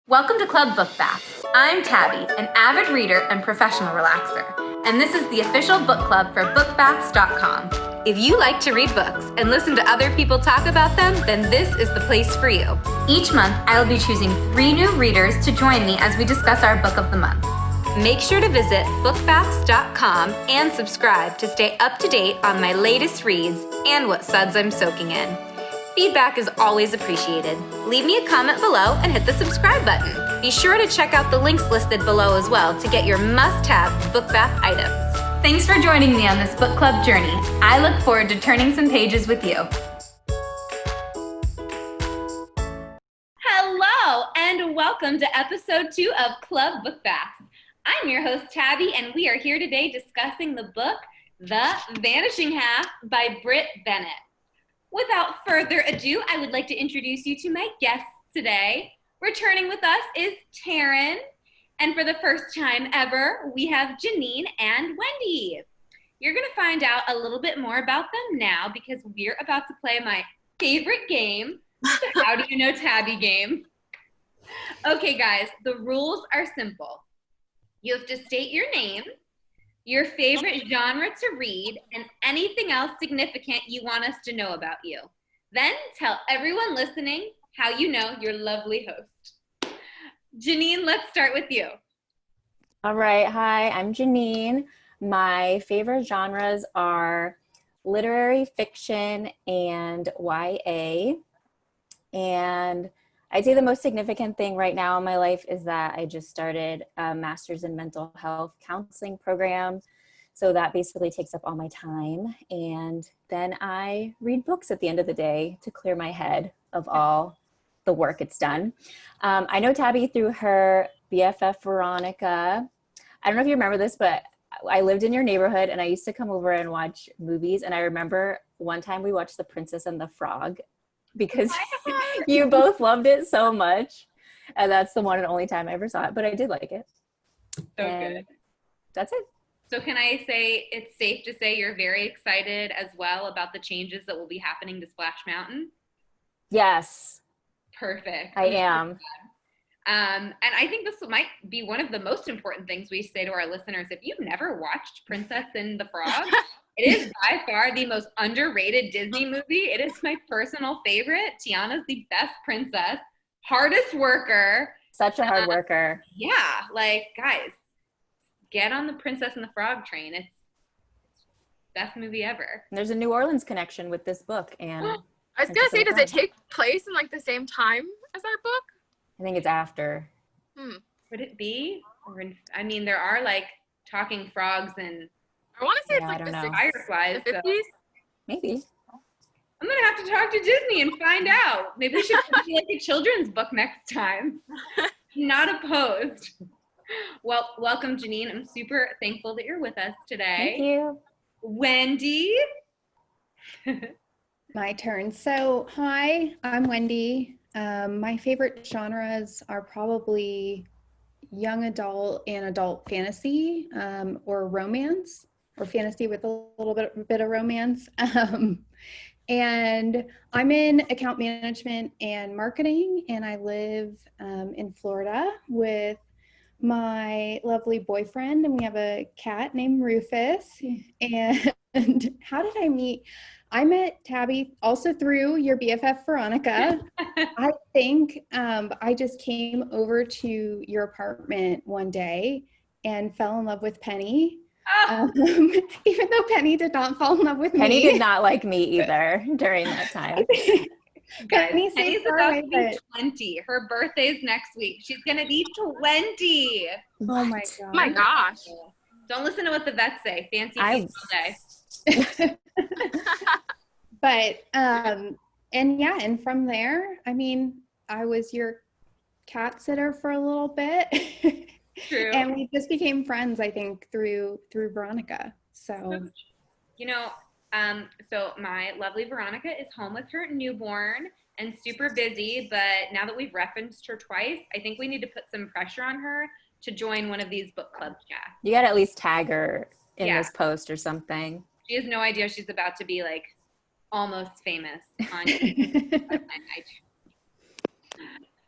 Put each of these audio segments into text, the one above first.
Welcome to Club Book Bath. I'm Tabby, an avid reader and professional relaxer, and this is the official book club for bookbaths.com. If you like to read books and listen to other people talk about them, then this is the place for you. Each month, I will be choosing 3 new readers to join me as we discuss our book of the month. Make sure to visit bookbaths.com and subscribe to stay up to date on my latest reads and what suds I'm soaking in. Feedback is always appreciated. Leave me a comment below and hit the subscribe button. Be sure to check out the links listed below as well to get your must-have book bath items. Thanks for joining me on this book club journey. I look forward to turning some pages with you. Hello, and welcome to episode 2 of Club Book Bath. I'm your host, Tabby, and we are here today discussing the book, The Vanishing Half by Britt Bennett. Without further ado, I would like to introduce you to my guests today. Returning with us is Taryn, and for the first time ever, we have Janine and Wendy. You're going to find out a little bit more about them now because we're about to play my favorite game, the How Do You Know Tabby game. Okay, guys, the rules are simple. You have to state your name, your favorite genre to read, and anything else significant you want us to know about you. Then tell everyone listening how you know your lovely host. Janine, let's start with you. All right. Hi, I'm Janine. My favorite genres are literary fiction and YA. And I'd say the most significant thing right now in my life is that I just started a master's in mental health counseling program. So that basically takes up all my time. And then I read books at the end of the day to clear my head of all the work it's done. I know Tabby through her BFF, Veronica. I don't know if you remember this, but I lived in your neighborhood and I used to come over and watch movies. And I remember one time we watched The Princess and the Frog, because you both loved it so much. And that's the one and only time I ever saw it, but I did like it. So good. That's it. So can I say it's safe to say you're very excited as well about the changes that will be happening to Splash Mountain? Yes. Perfect. I am. And I think this might be one of the most important things we say to our listeners. If you've never watched Princess and the Frog, it is by far the most underrated Disney movie. It is my personal favorite. Tiana's the best princess, hardest worker. Such a hard worker. Yeah, like, guys, get on the Princess and the Frog train. It's best movie ever. There's a New Orleans connection with this book. And I was gonna say, does it take place in like the same time as our book? I think it's after. Would it be? I mean, there are like talking frogs and I want to say Yeah, I it's don't like know. the fireflies. 60s, So 50s. Maybe. I'm gonna have to talk to Disney and find out. Maybe we should do like a children's book next time. Not opposed. Well, welcome, Janine. I'm super thankful that you're with us today. Thank you. Wendy. My turn. So, hi, I'm Wendy. My favorite genres are probably young adult and adult fantasy, or romance, or fantasy with a little bit of romance. And I'm in account management and marketing, and I live in Florida with my lovely boyfriend, and we have a cat named Rufus. And how did I meet? I met Tabby also through your BFF, Veronica. I think I just came over to your apartment one day and fell in love with Penny. Even though Penny did not fall in love with me. Penny did not like me either during that time. Guys, Penny's Penny's so about far to away, be 20. Her birthday's next week. She's gonna be 20. Oh my god. Oh my gosh. Don't listen to what the vets say. Fancy I- feast all day. But and yeah, and from there, I mean, I was your cat sitter for a little bit. True. And we just became friends, I think, through Veronica. So So my lovely Veronica is home with her newborn and super busy, but now that we've referenced her twice, I think we need to put some pressure on her to join one of these book club chats. You got to at least tag her in Yeah. this post or something. She has no idea she's about to be like almost famous on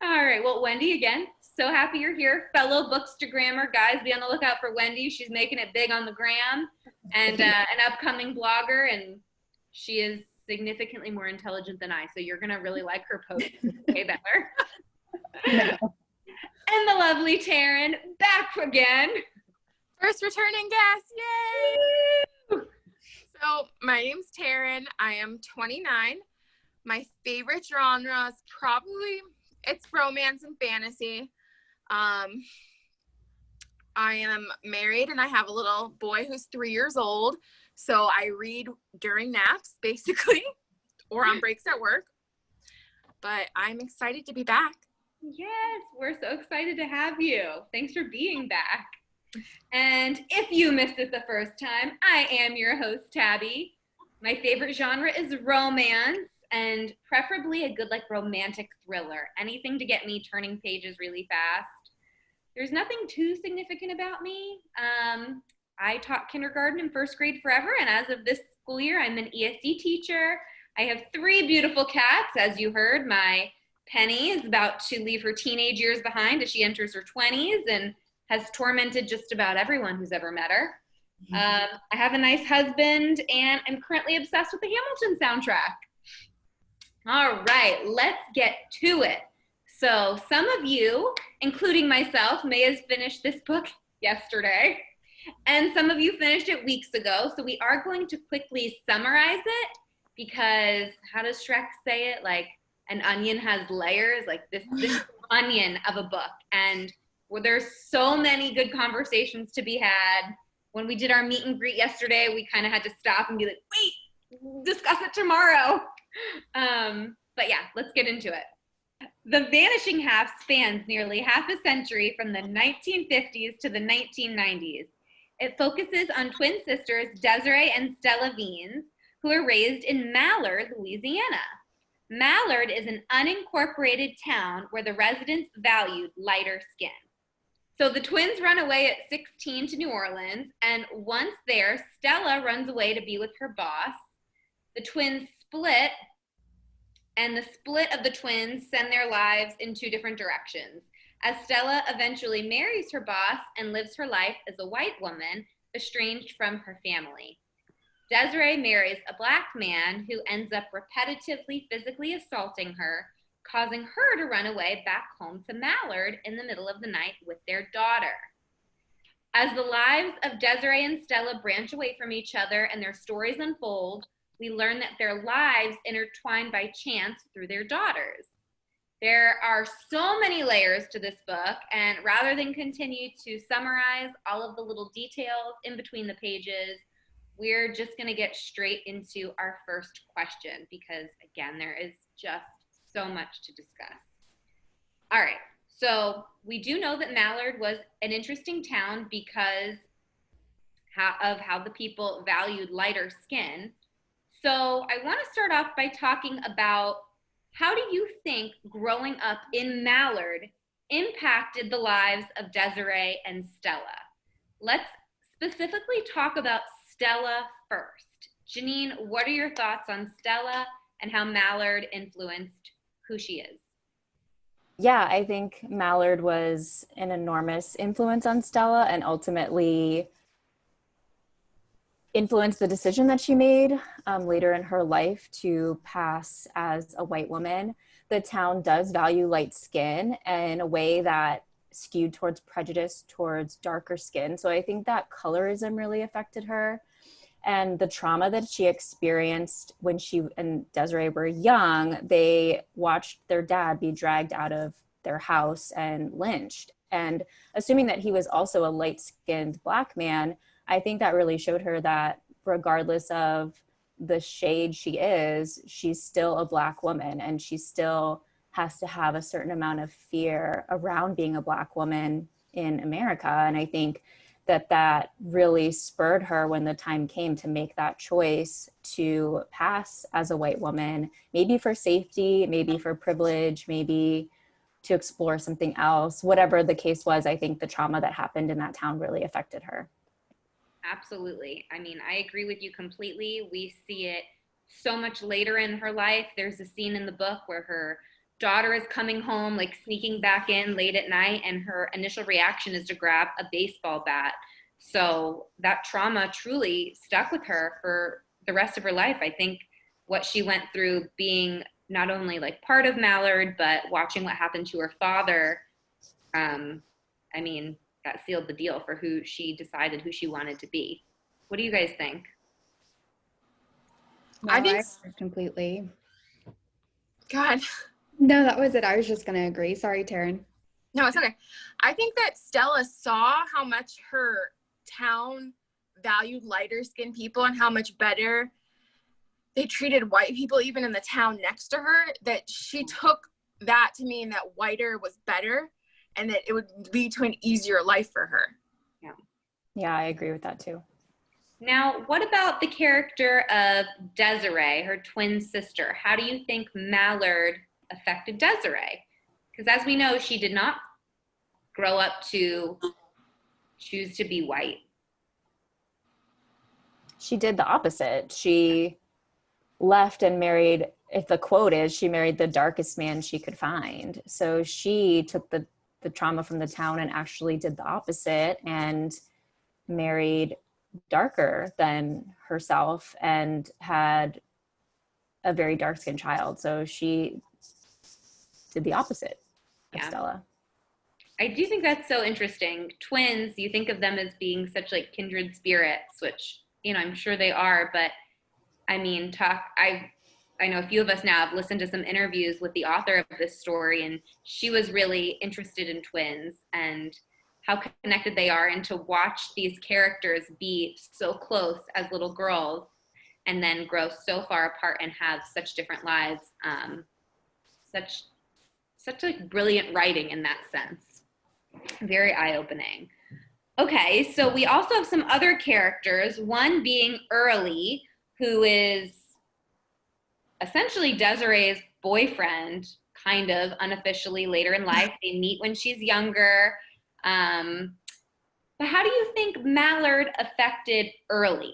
All right. Well, Wendy, again, So happy you're here, fellow Bookstagrammer. Guys, be on the lookout for Wendy. She's making it big on the gram, and an upcoming blogger, and she is significantly more intelligent than I, so you're going to really like her posts way better. No. And the lovely Taryn, back again. First returning guest, yay! So my name's Taryn. I am 29. My favorite genre is probably, it's romance and fantasy. I am married and I have a little boy who's 3 years old. So I read during naps, basically, or on breaks at work. But I'm excited to be back. Yes, we're so excited to have you. Thanks for being back. And if you missed it the first time, I am your host, Tabby. My favorite genre is romance, and preferably a good romantic thriller. Anything to get me turning pages really fast. There's nothing too significant about me. I taught kindergarten and first grade forever, and as of this school year, I'm an ESC teacher. I have 3 beautiful cats, as you heard. My Penny is about to leave her teenage years behind as she enters her 20s and has tormented just about everyone who's ever met her. I have a nice husband, and I'm currently obsessed with the Hamilton soundtrack. All right, let's get to it. So some of you, including myself, may have finished this book yesterday, and some of you finished it weeks ago. So we are going to quickly summarize it because, how does Shrek say it? An onion has layers, this onion of a book. And there's so many good conversations to be had. When we did our meet and greet yesterday, we kind of had to stop and be like, wait, discuss it tomorrow. But yeah, let's get into it. The Vanishing Half spans nearly half a century from the 1950s to the 1990s. It focuses on twin sisters Desiree and Stella Veens, who are raised in Mallard, Louisiana. Mallard is an unincorporated town where the residents valued lighter skin. So the twins run away at 16 to New Orleans, and once there, Stella runs away to be with her boss. The twins split, and the split of the twins send their lives in 2 different directions, as Stella eventually marries her boss and lives her life as a white woman, estranged from her family. Desiree marries a black man who ends up repetitively physically assaulting her, causing her to run away back home to Mallard in the middle of the night with their daughter. As the lives of Desiree and Stella branch away from each other and their stories unfold, we learn that their lives intertwine by chance through their daughters. There are so many layers to this book, and rather than continue to summarize all of the little details in between the pages, we're just going to get straight into our first question because, again, there is just so much to discuss. All right, so we do know that Mallard was an interesting town because of how the people valued lighter skin. So I want to start off by talking about, how do you think growing up in Mallard impacted the lives of Desiree and Stella? Let's specifically talk about Stella first. Janine, what are your thoughts on Stella and how Mallard influenced who she is? Yeah, I think Mallard was an enormous influence on Stella and ultimately influenced the decision that she made later in her life to pass as a white woman. The town does value light skin in a way that skewed towards prejudice towards darker skin. So I think that colorism really affected her. And the trauma that she experienced when she and Desiree were young, they watched their dad be dragged out of their house and lynched. And assuming that he was also a light-skinned black man, I think that really showed her that regardless of the shade she is, she's still a black woman, and she still has to have a certain amount of fear around being a black woman in America. And I think that really spurred her when the time came to make that choice to pass as a white woman, maybe for safety, maybe for privilege, maybe to explore something else. Whatever the case was, I think the trauma that happened in that town really affected her. Absolutely. I mean, I agree with you completely. We see it so much later in her life. There's a scene in the book where her daughter is coming home, like sneaking back in late at night, and her initial reaction is to grab a baseball bat. So that trauma truly stuck with her for the rest of her life. I think what she went through being not only like part of Mallard, but watching what happened to her father, I mean, that sealed the deal for who she decided who she wanted to be. What do you guys think? No, I think, completely. God, No, that was it. I was just going to agree. Sorry, Taryn. no, it's okay. I think that Stella saw how much her town valued lighter skinned people and how much better they treated white people, even in the town next to her, that she took that to mean that whiter was better and that it would lead to an easier life for her. Yeah, I agree with that too. Now, what about the character of Desiree, her twin sister? How do you think Mallard affected Desiree? Because as we know, she did not grow up to choose to be white. She did the opposite. She left and married, if the quote is, she married the darkest man she could find. So she took the trauma from the town and actually did the opposite and married darker than herself and had a very dark-skinned child. So she did the opposite of Stella. I do think that's so interesting. Twins, you think of them as being such like kindred spirits, which, you know, I'm sure they are, but I mean, I know a few of us now have listened to some interviews with the author of this story, and she was really interested in twins and how connected they are, and to watch these characters be so close as little girls and then grow so far apart and have such different lives. Such like brilliant writing in that sense. Very eye-opening. Okay, so we also have some other characters, one being Early, who is essentially Desiree's boyfriend, kind of unofficially later in life. They meet when she's younger. But how do you think Mallard affected Early?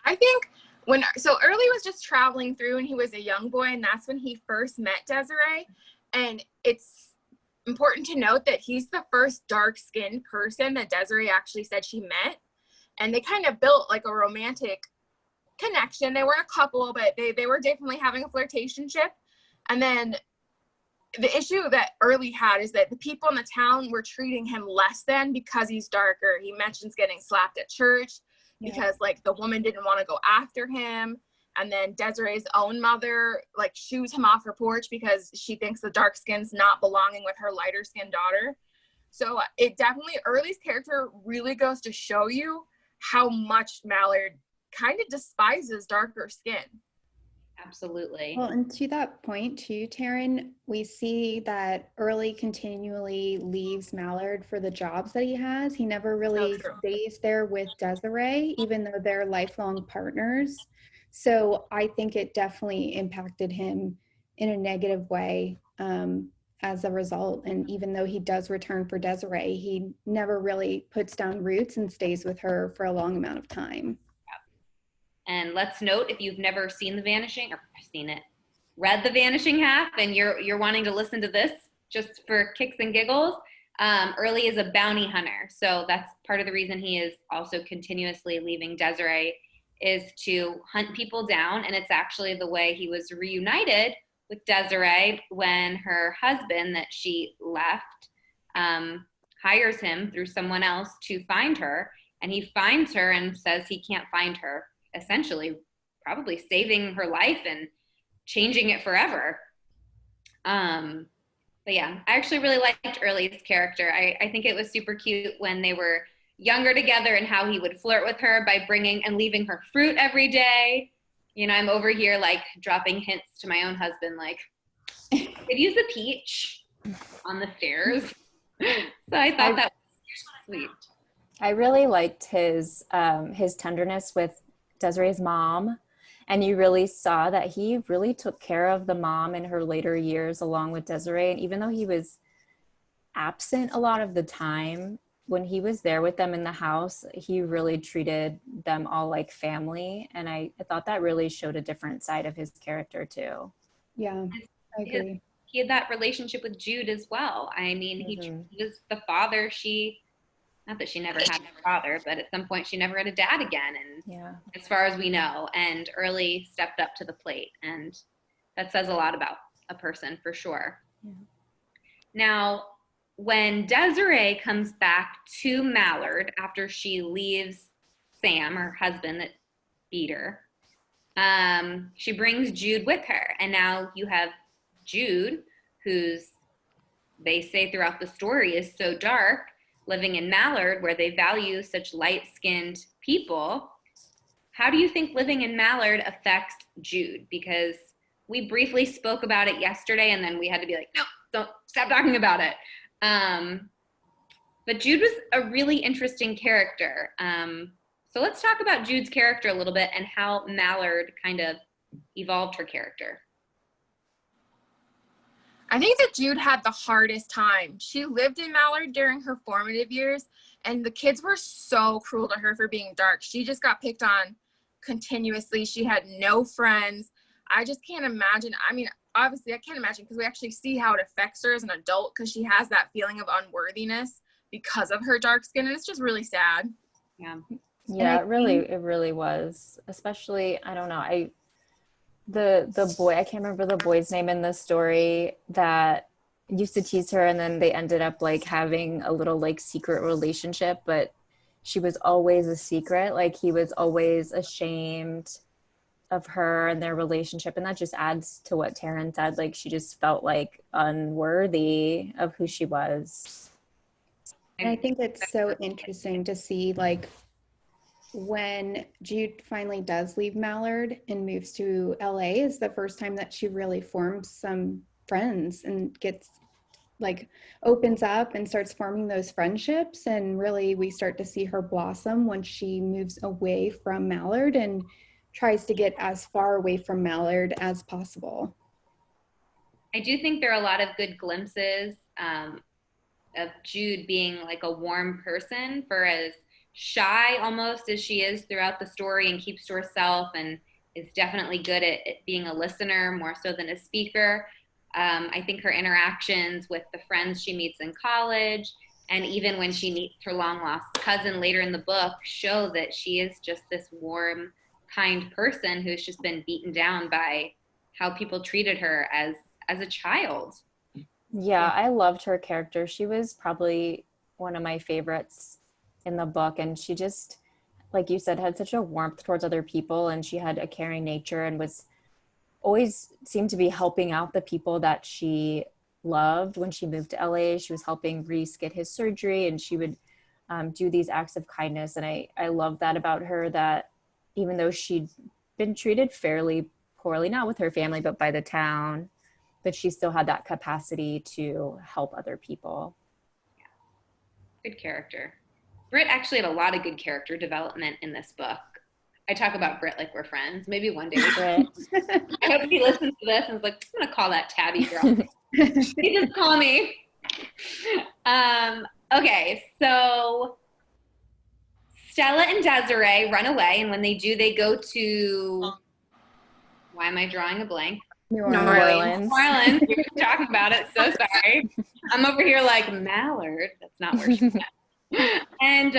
I think Early was just traveling through and he was a young boy, and that's when he first met Desiree. And it's important to note that he's the first dark-skinned person that Desiree actually said she met. And they kind of built like a romantic connection. They weren't a couple, but they were definitely having a flirtationship. And then the issue that Early had is that the people in the town were treating him less than because he's darker. He mentions getting slapped at church because like the woman didn't want to go after him. And then Desiree's own mother like shoos him off her porch because she thinks the dark skin's not belonging with her lighter skinned daughter. So it definitely, Early's character really goes to show you how much Mallard kind of despises darker skin. Absolutely. Well, and to that point too, Taryn, we see that Early continually leaves Mallard for the jobs that he has. He never really stays there with Desiree, even though they're lifelong partners. So I think it definitely impacted him in a negative way as a result. And even though he does return for Desiree, he never really puts down roots and stays with her for a long amount of time. And let's note, if you've never seen The Vanishing, or read The Vanishing Half, and you're wanting to listen to this just for kicks and giggles, Early is a bounty hunter. So that's part of the reason he is also continuously leaving Desiree, is to hunt people down. And it's actually the way he was reunited with Desiree when her husband that she left hires him through someone else to find her. And he finds her and says he can't find her, essentially probably saving her life and changing it forever. But yeah, I actually really liked Early's character. I think it was super cute when they were younger together and how he would flirt with her by bringing and leaving her fruit every day. You know, I'm over here like dropping hints to my own husband, like, could use a peach on the stairs. So I thought that was sweet. I really liked his tenderness with Desiree's mom, and you really saw that he really took care of the mom in her later years along with Desiree. And even though he was absent a lot of the time, when he was there with them in the house, he really treated them all like family. And I thought that really showed a different side of his character too. Yeah, I agree. He had that relationship with Jude as well. I mean, he was the father. Not that she never had a father, but at some point she never had a dad again. And Yeah. as far as we know, and early stepped up to the plate. And that says a lot about a person for sure. Yeah. Now, when Desiree comes back to Mallard after she leaves Sam, her husband that beat her, she brings Jude with her. And now you have Jude, who's, they say throughout the story, is so dark, living in Mallard where they value such light-skinned people. How do you think living in Mallard affects Jude? Because we briefly spoke about it yesterday and then we had to be like, no, don't stop talking about it. But Jude was a really interesting character. So let's talk about Jude's character a little bit and how Mallard kind of evolved her character. I think that Jude had the hardest time. She lived in Mallard during her formative years, and the kids were so cruel to her for being dark. She just got picked on continuously. She had no friends. I just can't imagine. I mean, obviously, I can't imagine because we actually see how it affects her as an adult because she has that feeling of unworthiness because of her dark skin, and it's just really sad. Yeah. Yeah, it really was. Especially, I don't know, the boy, I can't remember the boy's name in the story that used to tease her, and then they ended up like having a little like secret relationship, but she was always a secret. Like he was always ashamed of her and their relationship, and that just adds to what Taryn said. Like she just felt like unworthy of who she was. And I think it's so interesting to see like when Jude finally does leave Mallard and moves to LA is the first time that she really forms some friends and gets like opens up and starts forming those friendships. And really we start to see her blossom when she moves away from Mallard and tries to get as far away from Mallard as possible. I do think there are a lot of good glimpses of Jude being like a warm person, for as shy almost as she is throughout the story and keeps to herself and is definitely good at being a listener more so than a speaker. I think her interactions with the friends she meets in college and even when she meets her long lost cousin later in the book show that she is just this warm, kind person who's just been beaten down by how people treated her as a child. Yeah, I loved her character. She was probably one of my favorites in the book, and she just, like you said, had such a warmth towards other people, and she had a caring nature and was always seemed to be helping out the people that she loved. When she moved to LA, she was helping Reese get his surgery, and she would do these acts of kindness. And I love that about her, that even though she'd been treated fairly poorly, not with her family, but by the town, but she still had that capacity to help other people. Yeah. Good character. Britt actually had a lot of good character development in this book. I talk about Britt like we're friends. Maybe one day we can. I hope he listens to this and is like, I'm going to call that Tabby girl. He just call me. Okay, so Stella and Desiree run away, and when they do, they go to, why am I drawing a blank? New Orleans. New Orleans. We were talking about it, so sorry. I'm over here like, Mallard. That's not where she's at. And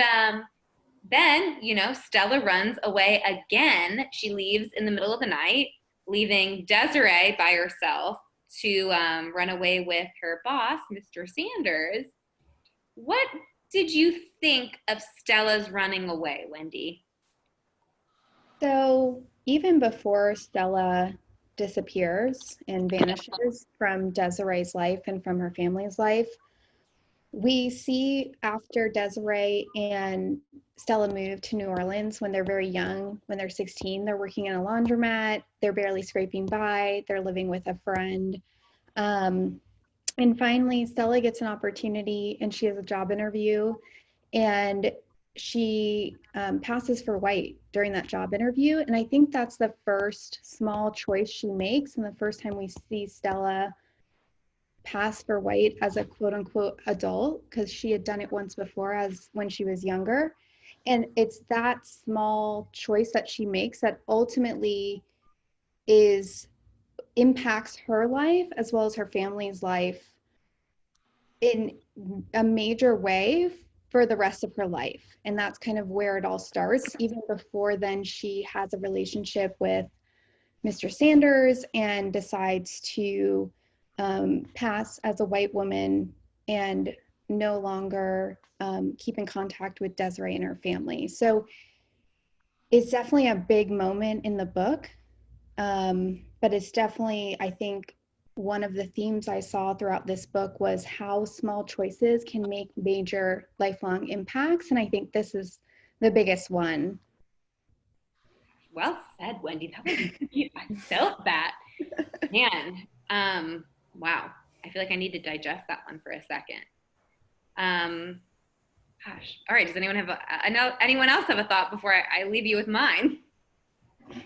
then, Stella runs away again. She leaves in the middle of the night, leaving Desiree by herself to run away with her boss, Mr. Sanders. What did you think of Stella's running away, Wendy? So even before Stella disappears and vanishes from Desiree's life and from her family's life, we see after Desiree and Stella moved to New Orleans when they're very young, when they're 16, they're working in a laundromat, they're barely scraping by, they're living with a friend. And finally, Stella gets an opportunity and she has a job interview, and she passes for white during that job interview. And I think that's the first small choice she makes and the first time we see Stella pass for white as a quote unquote adult, because she had done it once before as when she was younger. And it's that small choice that she makes that ultimately is impacts her life as well as her family's life in a major way for the rest of her life. And that's kind of where it all starts. Even before then, she has a relationship with Mr. Sanders and decides to pass as a white woman and no longer keep in contact with Desiree and her family. So it's definitely a big moment in the book, but it's definitely, I think, one of the themes I saw throughout this book was how small choices can make major lifelong impacts. And I think this is the biggest one. Well said, Wendy. That was, I felt that. Man, wow. I feel like I need to digest that one for a second. Gosh. All right. Does anyone have anyone else have a thought before I leave you with mine? I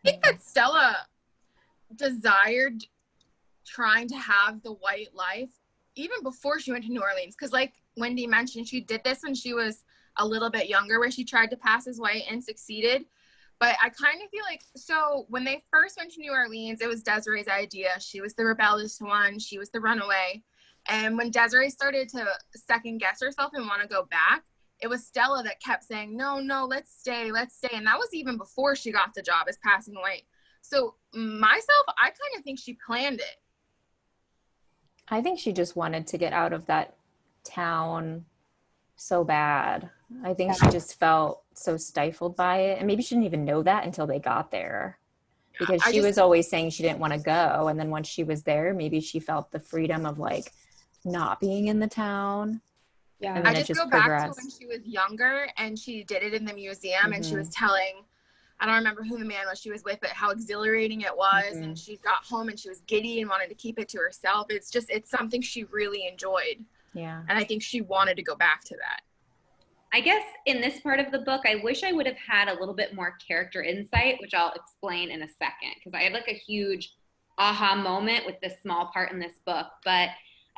think that Stella desired trying to have the white life even before she went to New Orleans. Because like Wendy mentioned, she did this when she was a little bit younger, where she tried to pass as white and succeeded. But I kind of feel like, so when they first went to New Orleans, it was Desiree's idea. She was the rebellious one. She was the runaway. And when Desiree started to second guess herself and want to go back, it was Stella that kept saying, no, let's stay. And that was even before she got the job as passing white. So myself, I kind of think she planned it. I think she just wanted to get out of that town so bad. I think she just felt so stifled by it. And maybe she didn't even know that until they got there. Because she was always saying she didn't want to go. And then once she was there, maybe she felt the freedom of like not being in the town. Yeah. And then I it just go progressed. back to when she was younger and she did it in the museum and she was telling, I don't remember who the man was she was with, but how exhilarating it was. And she got home and she was giddy and wanted to keep it to herself. It's something she really enjoyed. Yeah. And I think she wanted to go back to that. I guess in this part of the book, I wish I would have had a little bit more character insight, which I'll explain in a second, because I had like a huge aha moment with this small part in this book. But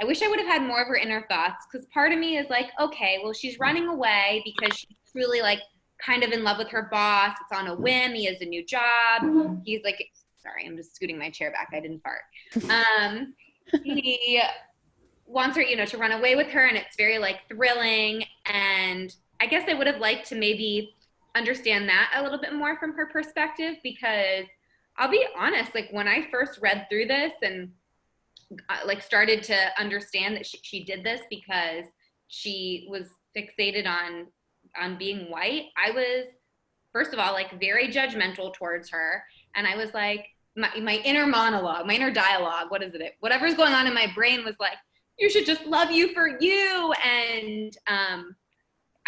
I wish I would have had more of her inner thoughts, because part of me is like, okay, well, she's running away because she's truly like kind of in love with her boss. It's on a whim. He has a new job. He's like, sorry, I'm just scooting my chair back. I didn't fart. He wants her, to run away with her, and it's very like thrilling. And I guess I would have liked to maybe understand that a little bit more from her perspective, because I'll be honest, like when I first read through this and like started to understand that she did this because she was fixated on being white, I was, first of all, like very judgmental towards her. And I was like, my inner monologue, my inner dialogue, what is it? Whatever's going on in my brain was like, you should just love you for you. And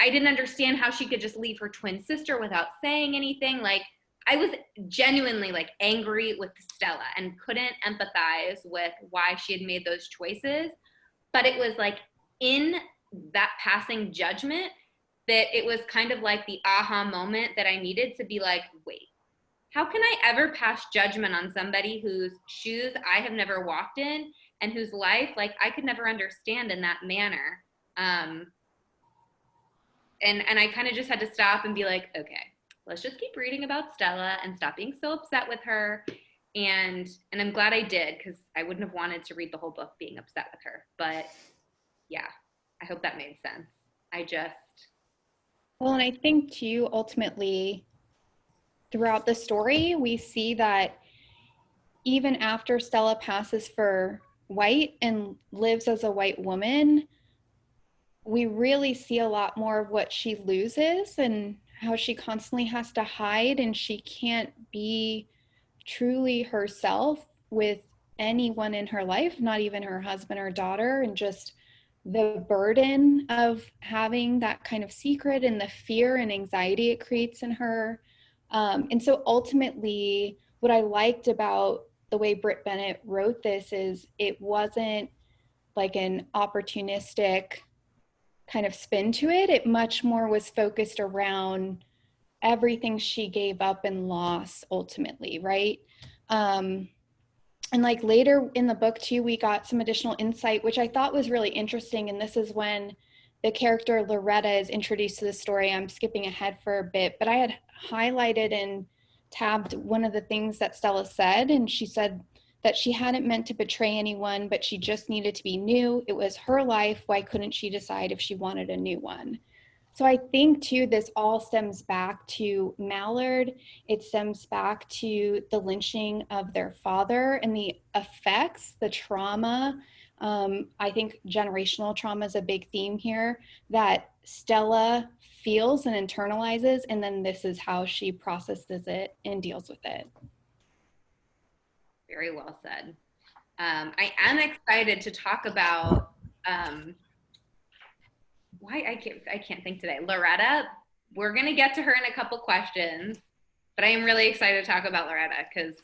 I didn't understand how she could just leave her twin sister without saying anything. Like, I was genuinely like angry with Stella and couldn't empathize with why she had made those choices. But it was like in that passing judgment that it was kind of like the aha moment that I needed to be like, wait, how can I ever pass judgment on somebody whose shoes I have never walked in and whose life like I could never understand in that manner? And I kind of just had to stop and be like, okay, let's just keep reading about Stella and stop being so upset with her. And I'm glad I did, because I wouldn't have wanted to read the whole book being upset with her. But yeah, I hope that made sense. Well, and I think too, ultimately, throughout the story, we see that even after Stella passes for white and lives as a white woman, we really see a lot more of what she loses and how she constantly has to hide, and she can't be truly herself with anyone in her life, not even her husband or daughter, and just the burden of having that kind of secret and the fear and anxiety it creates in her. And so ultimately, what I liked about the way Britt Bennett wrote this is it wasn't like an opportunistic kind of spin to it. It much more was focused around everything she gave up and lost ultimately, right? And like later in the book too, we got some additional insight, which I thought was really interesting. And this is when the character Loretta is introduced to the story. I'm skipping ahead for a bit, but I had highlighted and tabbed one of the things that Stella said, and she said that she hadn't meant to betray anyone, but she just needed to be new. It was her life. Why couldn't she decide if she wanted a new one? So I think too, this all stems back to Mallard. It stems back to the lynching of their father and the effects, the trauma. I think generational trauma is a big theme here that Stella feels and internalizes, and then this is how she processes it and deals with it. Very well said. I am excited to talk about why I can't think today. Loretta, we're gonna get to her in a couple questions, but I am really excited to talk about Loretta because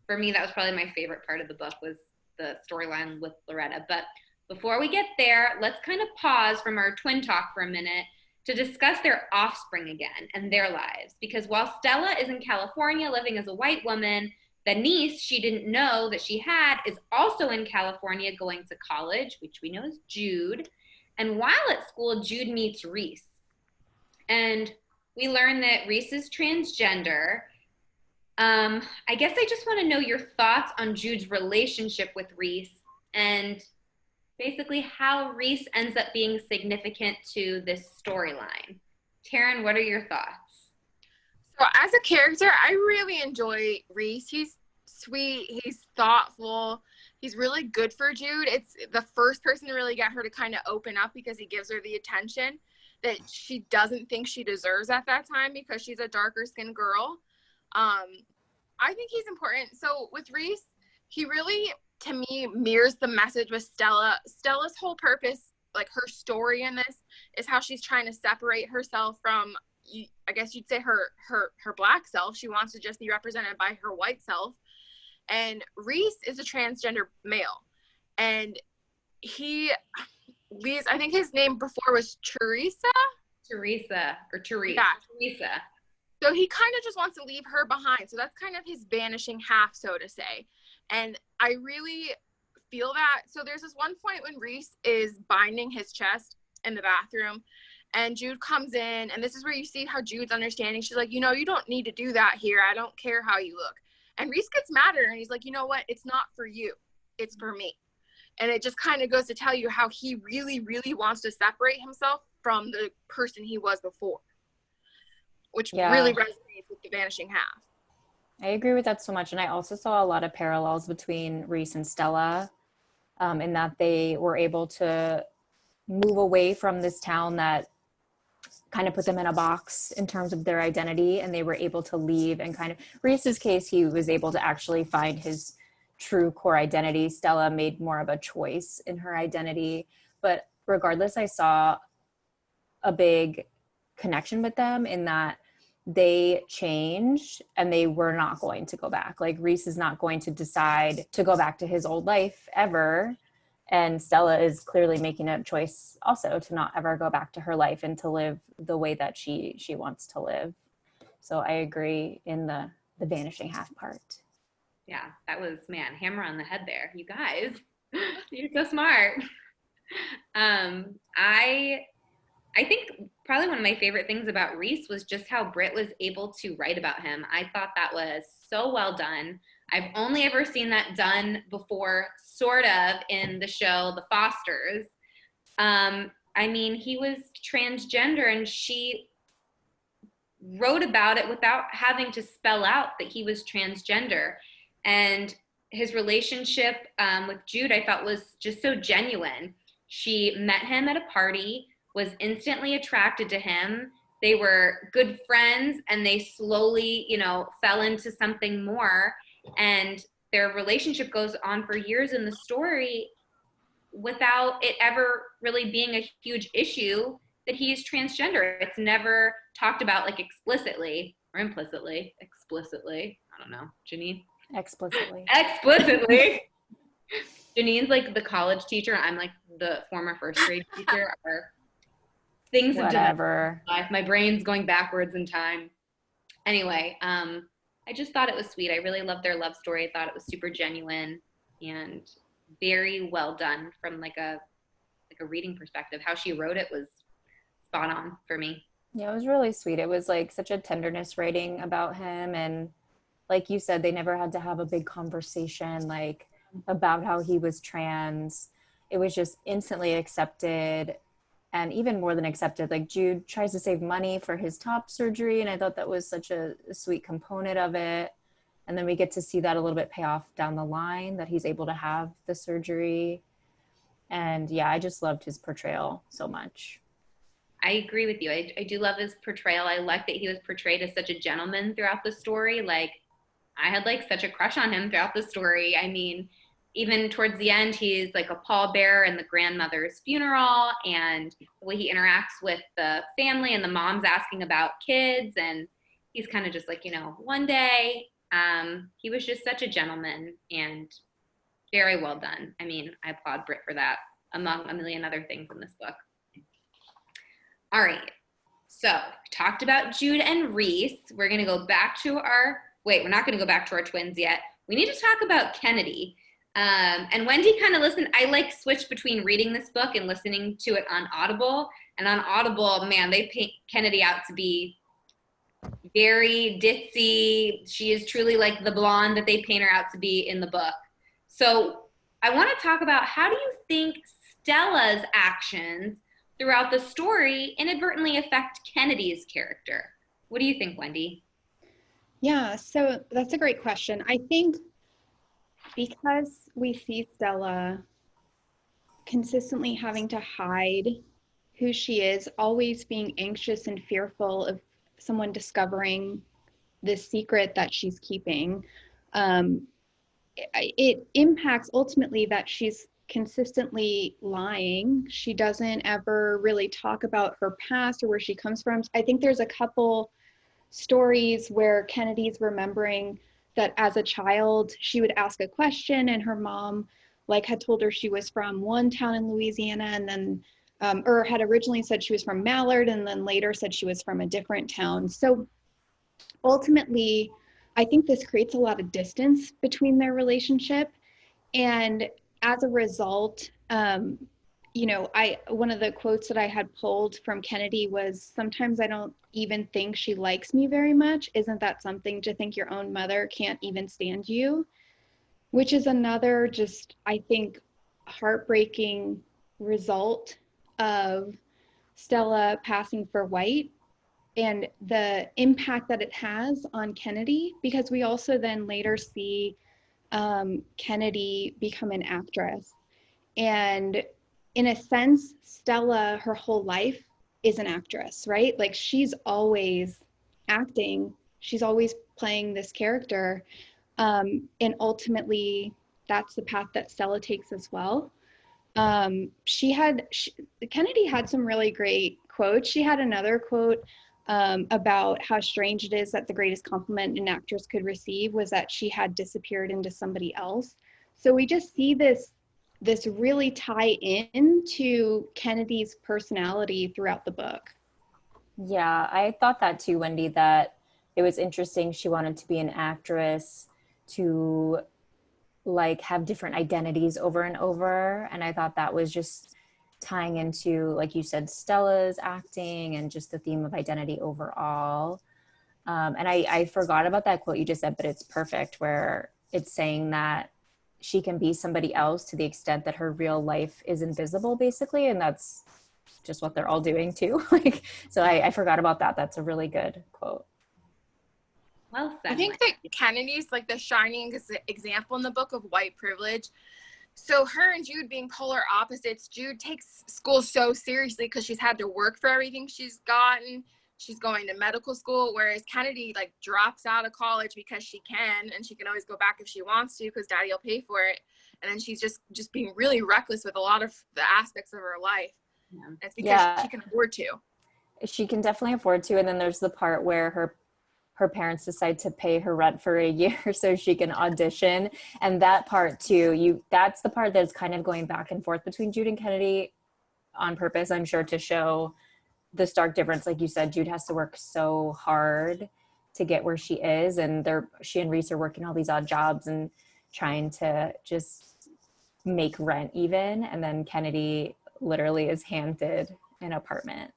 for me that was probably my favorite part of the book was the storyline with Loretta. But before we get there, let's kind of pause from our twin talk for a minute to discuss their offspring again and their lives. Because while Stella is in California living as a white woman, the niece she didn't know that she had is also in California going to college, which we know is Jude. And while at school, Jude meets Reese. And we learn that Reese is transgender. I guess I just want to know your thoughts on Jude's relationship with Reese and basically how Reese ends up being significant to this storyline. Taryn, what are your thoughts? So as a character, I really enjoy Reese. He's sweet, he's thoughtful, he's really good for Jude. It's the first person to really get her to kind of open up because he gives her the attention that she doesn't think she deserves at that time because she's a darker skinned girl. I think he's important. So with Reese, he really, to me, mirrors the message with Stella. Stella's whole purpose, like her story in this, is how she's trying to separate herself from, I guess you'd say, her black self. She wants to just be represented by her white self. And Reese is a transgender male. And he leaves, I think his name before was Teresa. Teresa. Yeah. Teresa. So he kind of just wants to leave her behind. So that's kind of his vanishing half, so to say. And I really feel that. So there's this one point when Reese is binding his chest in the bathroom and Jude comes in, and this is where you see how Jude's understanding. She's like, you know, you don't need to do that here. I don't care how you look. And Reese gets mad at her and he's like, you know what? It's not for you. It's for me. And it just kind of goes to tell you how he really, really wants to separate himself from the person he was before, which really resonates with the vanishing half. I agree with that so much. And I also saw a lot of parallels between Reese and Stella in that they were able to move away from this town that kind of put them in a box in terms of their identity. And they were able to leave and kind of, Reese's case, he was able to actually find his true core identity. Stella made more of a choice in her identity. But regardless, I saw a big connection with them in that they changed and they were not going to go back. Like Reese is not going to decide to go back to his old life ever. And Stella is clearly making a choice also to not ever go back to her life and to live the way that she wants to live. So I agree in the vanishing half part. Yeah, that was, man, hammer on the head there. You guys, you're so smart. I think probably one of my favorite things about Reese was just how Britt was able to write about him. I thought that was so well done. I've only ever seen that done before, sort of, in the show The Fosters. I mean, he was transgender and she wrote about it without having to spell out that he was transgender. And his relationship with Jude, I felt, was just so genuine. She met him at a party, was instantly attracted to him. They were good friends and they slowly, fell into something more. And their relationship goes on for years in the story without it ever really being a huge issue that he's transgender. It's never talked about like explicitly or implicitly. Explicitly. I don't know. Janine? Explicitly. Janine's like the college teacher. I'm like the former first grade teacher. Or things Whatever. Have life. My brain's going backwards in time. Anyway, I just thought it was sweet. I really loved their love story. I thought it was super genuine and very well done from like a reading perspective. How she wrote it was spot on for me. Yeah, it was really sweet. It was like such a tenderness writing about him, and like you said, they never had to have a big conversation like about how he was trans. It was just instantly accepted, and even more than accepted. Like Jude tries to save money for his top surgery, and I thought that was such a sweet component of it. And then we get to see that a little bit pay off down the line, that he's able to have the surgery. And yeah, I just loved his portrayal so much. I agree with you. I do love his portrayal. I like that he was portrayed as such a gentleman throughout the story. Like, I had like such a crush on him throughout the story. I mean, even towards the end, he's like a pallbearer in the grandmother's funeral, and the way he interacts with the family, and the mom's asking about kids, and he's kind of just like, one day. He was just such a gentleman and very well done. I mean, I applaud Britt for that, among a million other things in this book. All right. So we talked about Jude and Reese. We're going to go back to we're not going to go back to our twins yet. We need to talk about Kennedy. And Wendy kind of listened. I like switched between reading this book and listening to it on Audible. And on Audible, man, they paint Kennedy out to be very ditzy. She is truly like the blonde that they paint her out to be in the book. So I want to talk about, how do you think Stella's actions throughout the story inadvertently affect Kennedy's character? What do you think, Wendy? Yeah, so that's a great question. I think because we see Stella consistently having to hide who she is, always being anxious and fearful of someone discovering this secret that she's keeping, it impacts ultimately that she's consistently lying. She doesn't ever really talk about her past or where she comes from. I think there's a couple stories where Kennedy's remembering that as a child, she would ask a question and her mom had told her she was from one town in Louisiana, and then or had originally said she was from Mallard and then later said she was from a different town. So ultimately, I think this creates a lot of distance between their relationship. And as a result, one of the quotes that I had pulled from Kennedy was, "Sometimes I don't even think she likes me very much. Isn't that something to think your own mother can't even stand you?" Which is another just, I think, heartbreaking result of Stella passing for white and the impact that it has on Kennedy, because we also then later see Kennedy become an actress. And in a sense, Stella, her whole life is an actress, right? Like, she's always acting, she's always playing this character. And ultimately, that's the path that Stella takes as well. Kennedy had some really great quotes. She had another quote about how strange it is that the greatest compliment an actress could receive was that she had disappeared into somebody else. So we just see this really tie in to Kennedy's personality throughout the book. Yeah, I thought that too, Wendy, that it was interesting. She wanted to be an actress, to have different identities over and over. And I thought that was just tying into, like you said, Stella's acting and just the theme of identity overall. And I forgot about that quote you just said, but it's perfect, where it's saying that she can be somebody else to the extent that her real life is invisible, basically. And that's just what they're all doing too. So I forgot about that. That's a really good quote. Well said. I think that Kennedy's like the shining example in the book of white privilege. So her and Jude being polar opposites, Jude takes school so seriously because she's had to work for everything she's gotten. She's going to medical school, whereas Kennedy drops out of college because she can, and she can always go back if she wants to because daddy will pay for it. And then she's just being really reckless with a lot of the aspects of her life. Yeah. It's because she can afford to. She can definitely afford to. And then there's the part where her parents decide to pay her rent for a year so she can audition. And that part too, that's the part that's kind of going back and forth between Jude and Kennedy on purpose, I'm sure, to show the stark difference. Like you said, Jude has to work so hard to get where she is. And she and Reese are working all these odd jobs and trying to just make rent even. And then Kennedy literally is handed an apartment.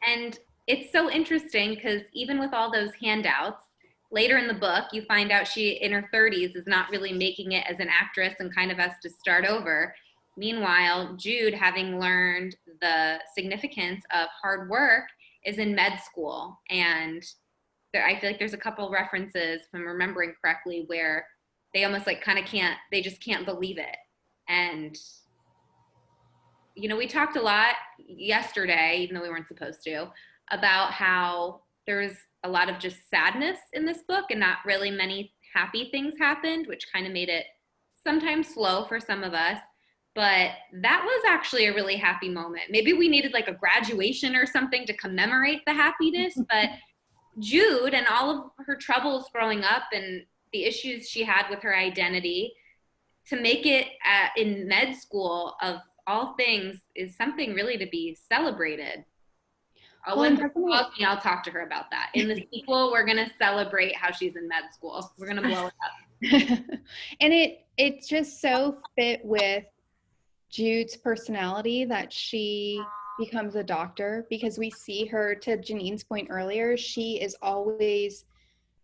And it's so interesting because even with all those handouts, later in the book, you find out she, in her 30s, is not really making it as an actress and kind of has to start over. Meanwhile, Jude, having learned the significance of hard work, is in med school. And I feel like there's a couple references, if I'm remembering correctly, where they almost like kind of can't, they just can't believe it. And, you know, we talked a lot yesterday, even though we weren't supposed to, about how there's a lot of just sadness in this book and not really many happy things happened, which kind of made it sometimes slow for some of us. But that was actually a really happy moment. Maybe we needed like a graduation or something to commemorate the happiness, but Jude and all of her troubles growing up and the issues she had with her identity, to make it in med school of all things is something really to be celebrated. When she calls me, I'll talk to her about that. In the sequel, we're going to celebrate how she's in med school. We're going to blow it up. And it just so fit with Jude's personality that she becomes a doctor, because we see her, to Janine's point earlier, she is always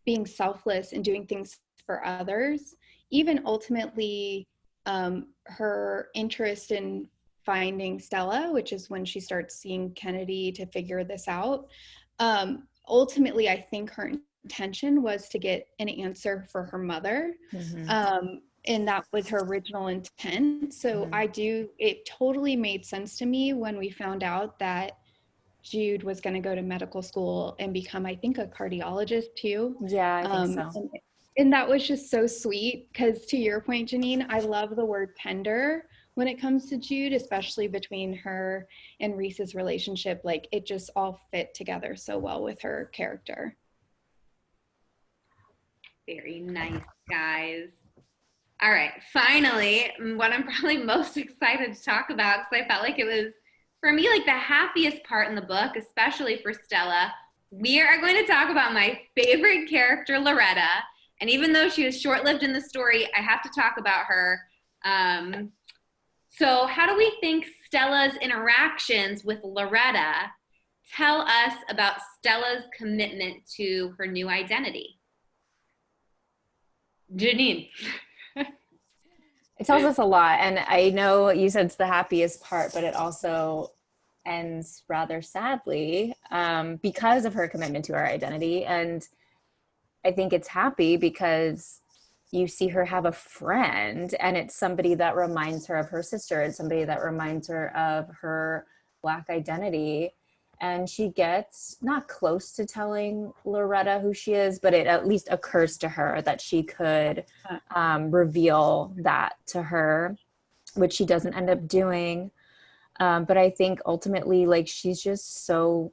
being selfless and doing things for others. Even ultimately, her interest in finding Stella, which is when she starts seeing Kennedy to figure this out. Ultimately, I think her intention was to get an answer for her mother. Mm-hmm. And that was her original intent. So mm-hmm. It totally made sense to me when we found out that Jude was going to go to medical school and become, I think, a cardiologist too. Yeah, I think so. And that was just so sweet, because to your point, Janine, I love the word tender when it comes to Jude, especially between her and Reese's relationship. Like, it just all fit together so well with her character. Very nice, guys. All right, finally, what I'm probably most excited to talk about, because I felt like it was, for me, like the happiest part in the book, especially for Stella. We are going to talk about my favorite character, Loretta. And even though she was short-lived in the story, I have to talk about her. So how do we think Stella's interactions with Loretta tell us about Stella's commitment to her new identity? Janine. It tells us a lot. And I know you said it's the happiest part, but it also ends rather sadly because of her commitment to her identity. And I think it's happy because you see her have a friend, and it's somebody that reminds her of her sister. It's somebody that reminds her of her Black identity. And she gets not close to telling Loretta who she is, but it at least occurs to her that she could reveal that to her, which she doesn't end up doing. But I think ultimately, like, she's just so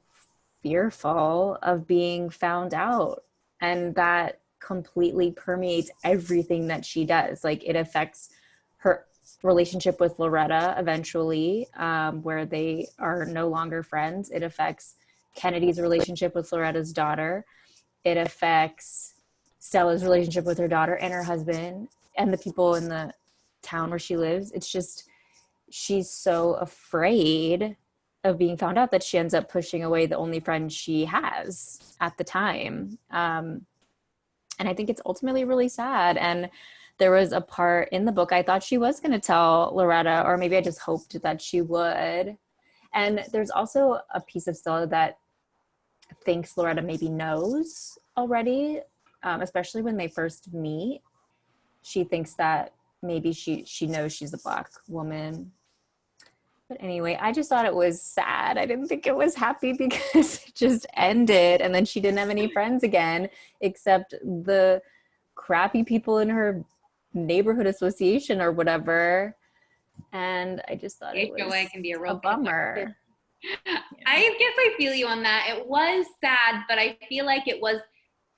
fearful of being found out. And that completely permeates everything that she does. Like, it affects her relationship with Loretta eventually, where they are no longer friends. It affects Kennedy's relationship with Loretta's daughter. It affects Stella's relationship with her daughter and her husband and the people in the town where she lives. It's just, she's so afraid of being found out that she ends up pushing away the only friend she has at the time. And I think it's ultimately really sad. And there was a part in the book I thought she was going to tell Loretta, or maybe I just hoped that she would. And there's also a piece of Stella that thinks Loretta maybe knows already, especially when they first meet. She thinks that maybe she knows she's a Black woman. But anyway, I just thought it was sad. I didn't think it was happy because it just ended, and then she didn't have any friends again except the crappy people in her neighborhood association or whatever. And I just thought it was can be a bummer. Yeah. I guess I feel you on that. It was sad, but I feel like it was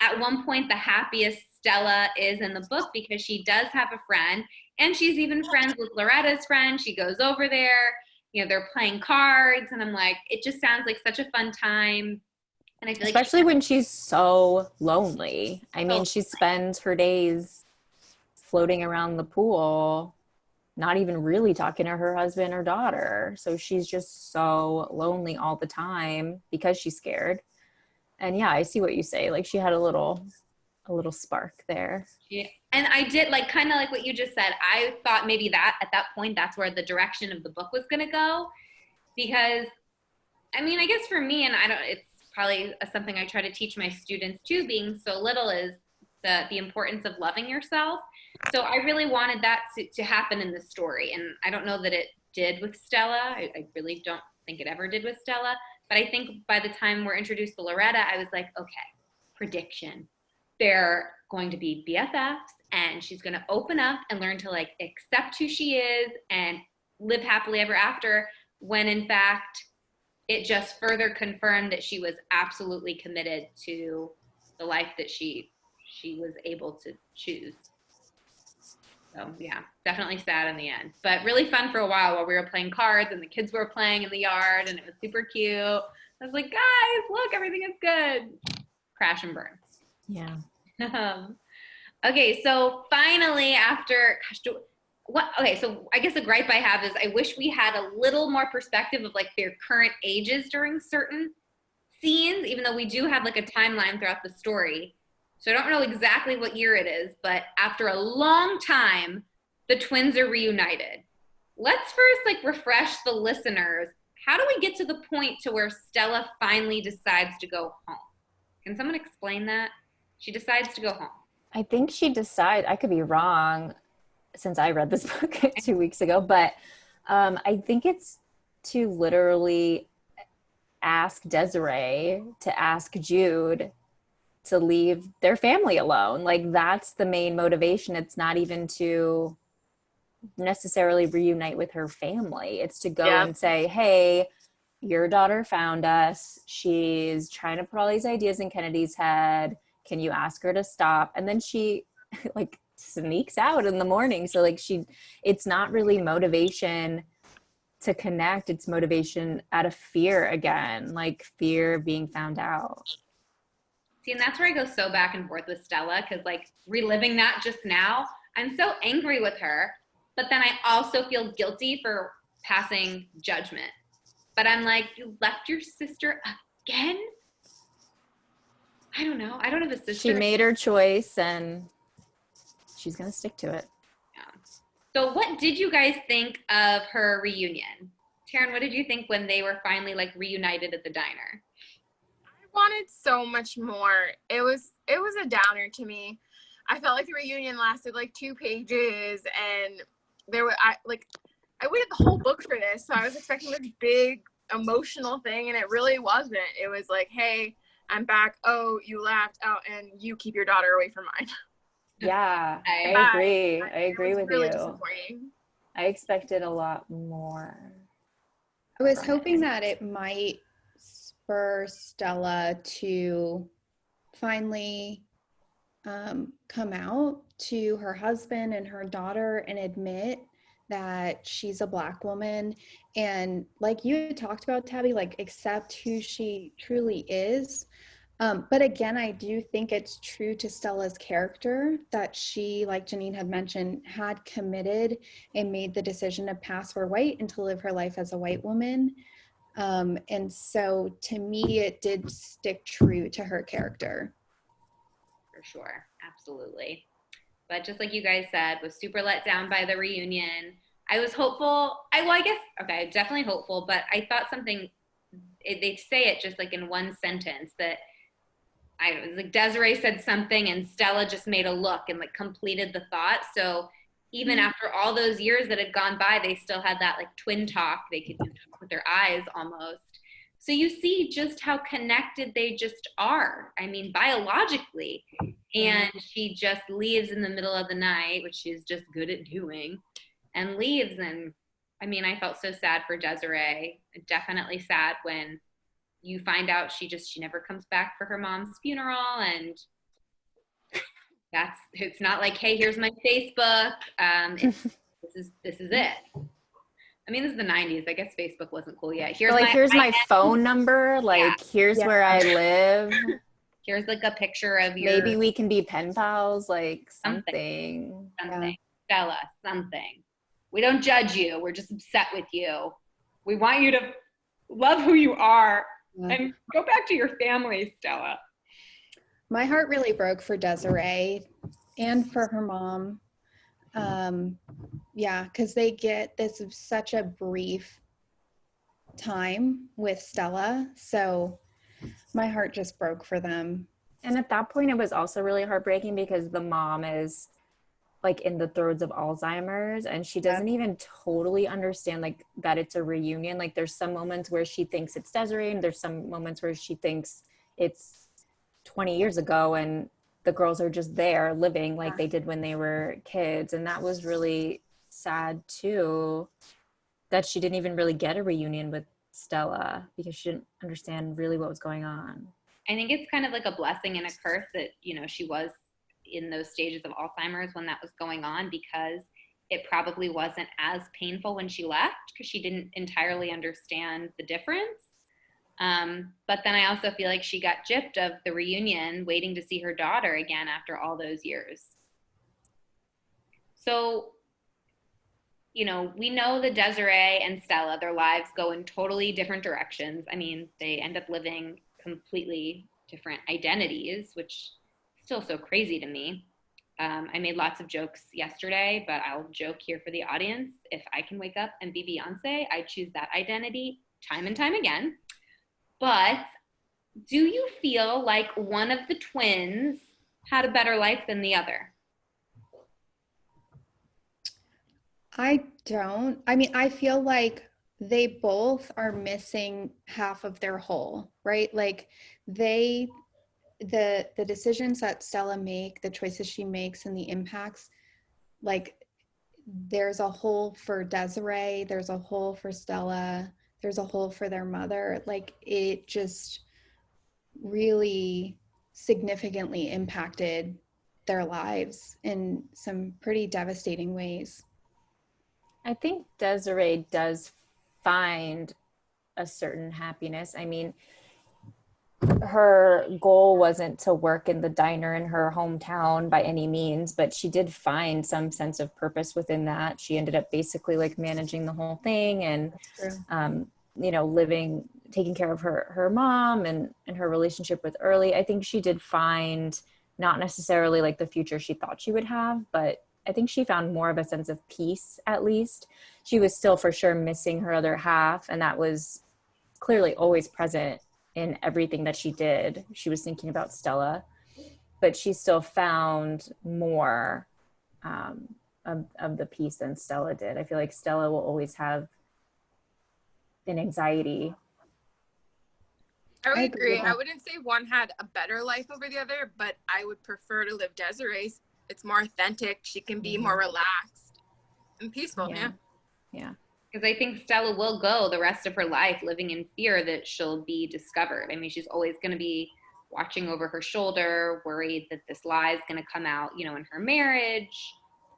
at one point the happiest Stella is in the book, because she does have a friend, and she's even friends with Loretta's friend. She goes over there, you know, they're playing cards, and I'm like, it just sounds like such a fun time. And I feel especially when she's so lonely. I mean, she spends her days floating around the pool, not even really talking to her husband or daughter. So she's just so lonely all the time because she's scared. And yeah, I see what you say. Like, she had a little a little spark there. Yeah. And I did like kind of like what you just said. I thought maybe that at that point, that's where the direction of the book was going to go. Because, I mean, I guess for me, and I don't, it's probably something I try to teach my students too, being so little, is the importance of loving yourself. So I really wanted that to happen in the story. And I don't know that it did with Stella. I really don't think it ever did with Stella. But I think by the time we're introduced to Loretta, I was like, okay, prediction. They're going to be BFFs, and she's going to open up and learn to like accept who she is and live happily ever after, when in fact it just further confirmed that she was absolutely committed to the life that she was able to choose. So yeah, definitely sad in the end, but really fun for a while we were playing cards and the kids were playing in the yard and it was super cute. I was like, guys, look, everything is good. Crash and burn. Yeah. Okay, so finally after, so I guess the gripe I have is I wish we had a little more perspective of like their current ages during certain scenes, even though we do have like a timeline throughout the story. So I don't know exactly what year it is, but after a long time, the twins are reunited. Let's first like refresh the listeners. How do we get to the point to where Stella finally decides to go home? Can someone explain that? She decides to go home. I think she decided, I could be wrong since I read this book 2 weeks ago, but I think it's to literally ask Desiree to ask Jude to leave their family alone. Like that's the main motivation. It's not even to necessarily reunite with her family. It's to go and say, hey, your daughter found us. She's trying to put all these ideas in Kennedy's head. Can you ask her to stop? And then she like sneaks out in the morning. So like it's not really motivation to connect. It's motivation out of fear again, like fear of being found out. See, and that's where I go so back and forth with Stella, because like reliving that just now, I'm so angry with her, but then I also feel guilty for passing judgment. But I'm like, you left your sister again? I don't know. I don't have a sister. She made her choice and she's going to stick to it. Yeah. So what did you guys think of her reunion? Taryn, what did you think when they were finally like reunited at the diner? Wanted so much more. It was a downer to me. I felt like the reunion lasted like 2 pages, and I waited the whole book for this, so I was expecting this big emotional thing, and it really wasn't. It was like, hey, I'm back. Oh, you left. Oh, and you keep your daughter away from mine. Yeah, I agree. I agree with really you. Disappointing. I expected a lot more. I was hoping that it might spur Stella to finally come out to her husband and her daughter and admit that she's a Black woman, and like you had talked about, Tabby, like accept who she truly is. But again, I do think it's true to Stella's character that she, like Janine had mentioned, had committed and made the decision to pass for white and to live her life as a white woman. And so to me, it did stick true to her character. For sure. Absolutely. But just like you guys said, was super let down by the reunion. I was hopeful. Definitely hopeful, but I thought they say it just like in one sentence that it was like Desiree said something and Stella just made a look and like completed the thought. So even after all those years that had gone by, they still had that like twin talk. They could talk with their eyes almost. So you see just how connected they just are. I mean, biologically. And she just leaves in the middle of the night, which she's just good at doing, and leaves. And I mean, I felt so sad for Desiree. Definitely sad when you find out she never comes back for her mom's funeral. And it's not like, hey, here's my Facebook. This is it. I mean, this is the 90s. I guess Facebook wasn't cool yet. Here's my phone number. Like, here's where I live. Here's like a picture of your. Maybe we can be pen pals, like something. Something. Stella, something. We don't judge you. We're just upset with you. We want you to love who you are and go back to your family, Stella. My heart really broke for Desiree and for her mom. Yeah, because they get this such a brief time with Stella. So my heart just broke for them. And at that point, it was also really heartbreaking because the mom is like in the throes of Alzheimer's and she doesn't even totally understand like that it's a reunion. Like there's some moments where she thinks it's Desiree and there's some moments where she thinks it's 20 years ago and the girls are just there living like they did when they were kids. And that was really sad too, that she didn't even really get a reunion with Stella because she didn't understand really what was going on. I think it's kind of like a blessing and a curse that, she was in those stages of Alzheimer's when that was going on, because it probably wasn't as painful when she left because she didn't entirely understand the difference. But then I also feel like she got gypped of the reunion, waiting to see her daughter again after all those years. So, we know that Desiree and Stella, their lives go in totally different directions. I mean, they end up living completely different identities, which is still so crazy to me. I made lots of jokes yesterday, but I'll joke here for the audience. If I can wake up and be Beyonce, I choose that identity time and time again. But do you feel like one of the twins had a better life than the other? I don't. I mean, I feel like they both are missing half of their whole, right? Like the decisions that Stella make, the choices she makes and the impacts, like there's a hole for Desiree, there's a hole for Stella, there's a hole for their mother. Like it just really significantly impacted their lives in some pretty devastating ways. I think Desiree does find a certain happiness. I mean, her goal wasn't to work in the diner in her hometown by any means, but she did find some sense of purpose within that. She ended up basically like managing the whole thing and, living, taking care of her mom and her relationship with Early. I think she did find not necessarily like the future she thought she would have, but I think she found more of a sense of peace, at least. She was still for sure missing her other half, and that was clearly always present in everything that she did. She was thinking about Stella, but she still found more of the peace than Stella did. I feel like Stella will always have an anxiety. I would agree. I wouldn't say one had a better life over the other, but I would prefer to live Desiree's. It's more authentic. She can be more relaxed and peaceful. Yeah. Because I think Stella will go the rest of her life living in fear that she'll be discovered. I mean, she's always going to be watching over her shoulder, worried that this lie is going to come out, in her marriage.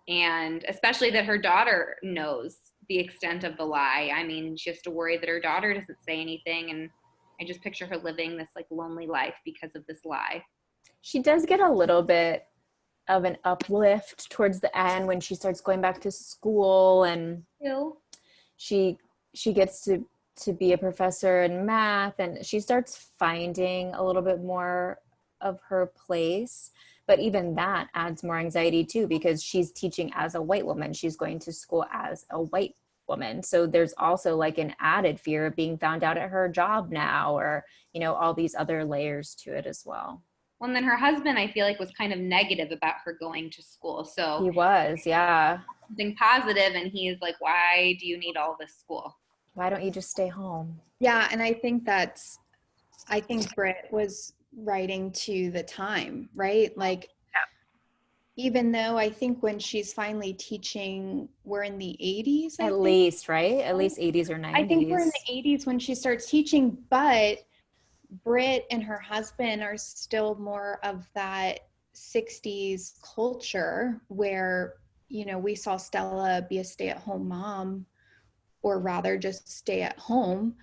And especially that her daughter knows the extent of the lie. I mean, she has to worry that her daughter doesn't say anything. And I just picture her living this like lonely life because of this lie. She does get a little bit of an uplift towards the end when she starts going back to school and she gets to be a professor in math and she starts finding a little bit more of her place. But even that adds more anxiety too, because she's teaching as a white woman. She's going to school as a white woman. So there's also like an added fear of being found out at her job now, or, all these other layers to it as well. Well, and then her husband, I feel like, was kind of negative about her going to school. So he was, yeah. Something positive, and he's like, why do you need all this school? Why don't you just stay home? Yeah, and I think Britt was writing to the time, right? Like, even though I think when she's finally teaching, we're in the 80s. At least, right? At least 80s or 90s. I think we're in the 80s when she starts teaching, but Britt and her husband are still more of that 60s culture where, we saw Stella be a stay-at-home mom, or rather just stay at home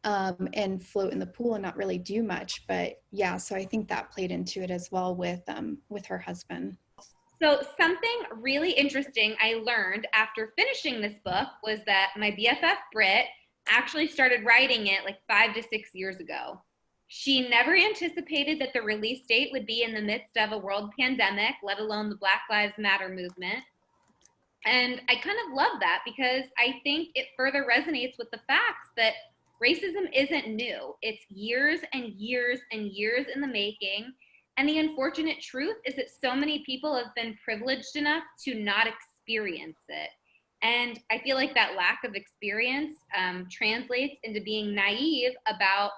and float in the pool and not really do much. But yeah, so I think that played into it as well with her husband. So something really interesting I learned after finishing this book was that my BFF Britt actually started writing it like 5 to 6 years ago. She never anticipated that the release date would be in the midst of a world pandemic, let alone the Black Lives Matter movement. And I kind of love that because I think it further resonates with the facts that racism isn't new. It's years and years and years in the making. And the unfortunate truth is that so many people have been privileged enough to not experience it. And I feel like that lack of experience translates into being naive about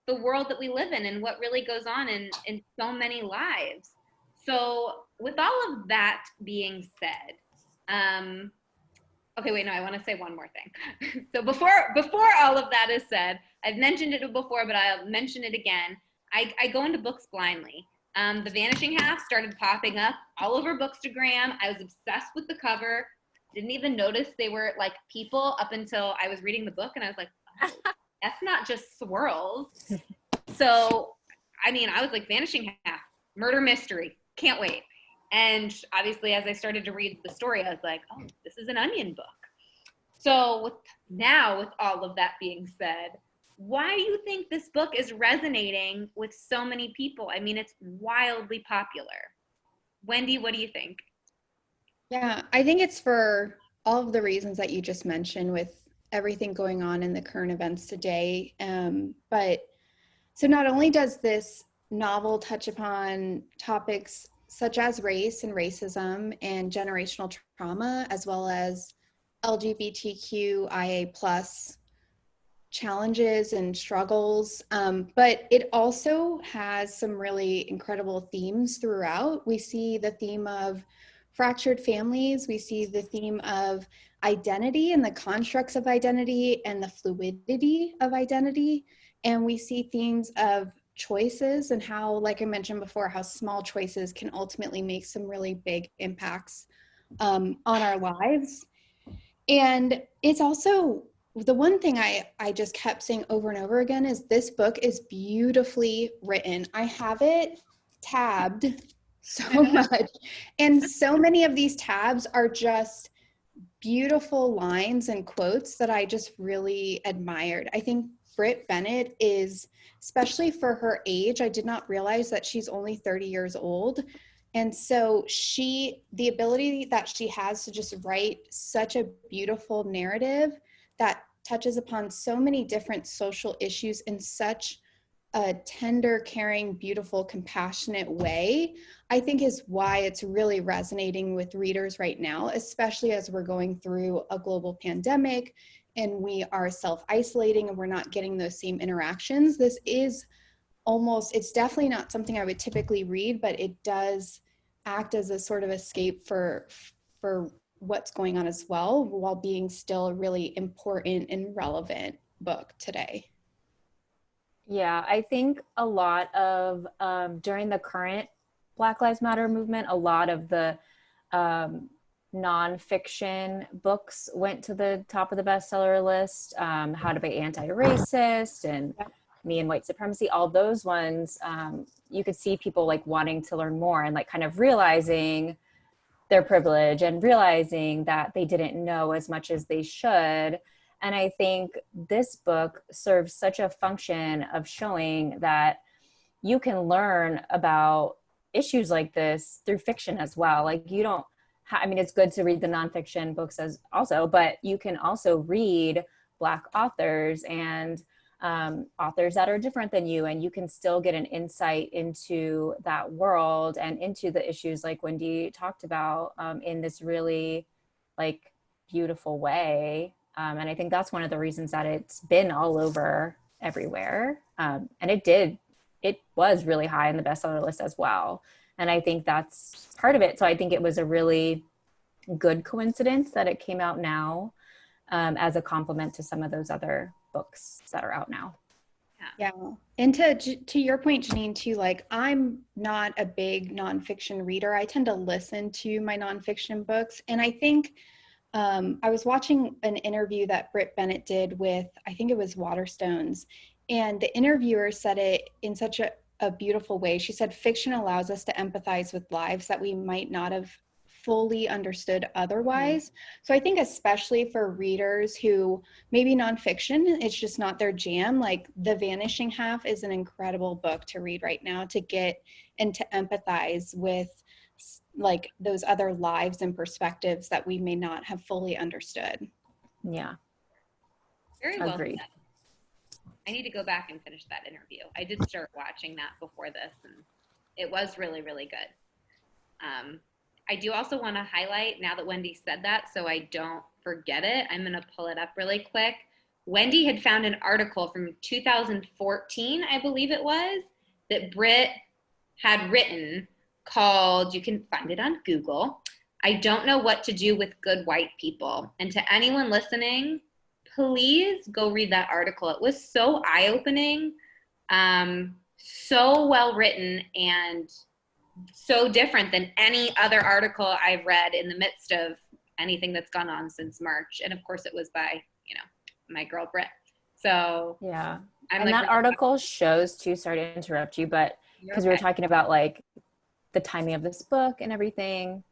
the world that we live in and what really goes on in so many lives. So with all of that being said, okay, wait, no, I want to say one more thing. So before all of that is said, I've mentioned it before, but I'll mention it again. I go into books blindly. The Vanishing Half started popping up all over Bookstagram. I was obsessed with the cover. Didn't even notice they were like people up until I was reading the book, and I was like, oh, that's not just swirls. So, I mean, I was like, Vanishing Half, murder mystery, can't wait. And obviously, as I started to read the story, I was like, oh, this is an Onion book. So with all of that being said, why do you think this book is resonating with so many people? I mean, it's wildly popular. Wendy, what do you think? Yeah, I think it's for all of the reasons that you just mentioned with everything going on in the current events today. But so not only does this novel touch upon topics such as race and racism and generational trauma, as well as LGBTQIA plus challenges and struggles, but it also has some really incredible themes throughout. We see the theme of fractured families, we see the theme of identity and the constructs of identity and the fluidity of identity, and we see themes of choices and how, like I mentioned before, how small choices can ultimately make some really big impacts on our lives. And it's also the one thing I just kept saying over and over again is this book is beautifully written. I have it tabbed so much. And so many of these tabs are just beautiful lines and quotes that I just really admired. I think Britt Bennett is, especially for her age, I did not realize that she's only 30 years old. And so the ability that she has to just write such a beautiful narrative that touches upon so many different social issues in such a tender, caring, beautiful, compassionate way, I think is why it's really resonating with readers right now, especially as we're going through a global pandemic and we are self-isolating and we're not getting those same interactions. This is it's definitely not something I would typically read, but it does act as a sort of escape for what's going on as well, while being still a really important and relevant book today. Yeah, I think a lot of, during the current Black Lives Matter movement, a lot of the nonfiction books went to the top of the bestseller list. How to Be Anti-Racist and Me and White Supremacy, all those ones, you could see people like wanting to learn more and like kind of realizing their privilege and realizing that they didn't know as much as they should. And I think this book serves such a function of showing that you can learn about issues like this through fiction as well. Like you don't, I mean, it's good to read the nonfiction books as also, but you can also read Black authors and authors that are different than you, and you can still get an insight into that world and into the issues like Wendy talked about in this really like beautiful way. And I think that's one of the reasons that it's been all over everywhere. And it was really high on the bestseller list as well. And I think that's part of it. So I think it was a really good coincidence that it came out now as a complement to some of those other books that are out now. Yeah. And to your point, Janine, too, like I'm not a big nonfiction reader. I tend to listen to my nonfiction books. And I think I was watching an interview that Britt Bennett did with, I think it was Waterstones, and the interviewer said it in such a beautiful way. She said, fiction allows us to empathize with lives that we might not have fully understood otherwise. So I think especially for readers who maybe nonfiction, it's just not their jam, like The Vanishing Half is an incredible book to read right now to get and to empathize with like those other lives and perspectives that we may not have fully understood. Yeah. Very well Agreed. said. I need to go back and finish that interview. I did start watching that before this, and it was really, really good. I do also want to highlight, now that Wendy said that, so I don't forget it, I'm going to pull it up really quick. Wendy had found an article from 2014, I believe it was, that Britt had written called, you can find it on Google, I Don't Know What to Do with Good White People. And to anyone listening, please go read that article. It was so eye-opening, so well written, and so different than any other article I've read in the midst of anything that's gone on since March. And of course it was by, my girl Britt. So yeah. I'm and like, that article shows too, sorry to interrupt you, but because we were talking about like the timing of this book and everything.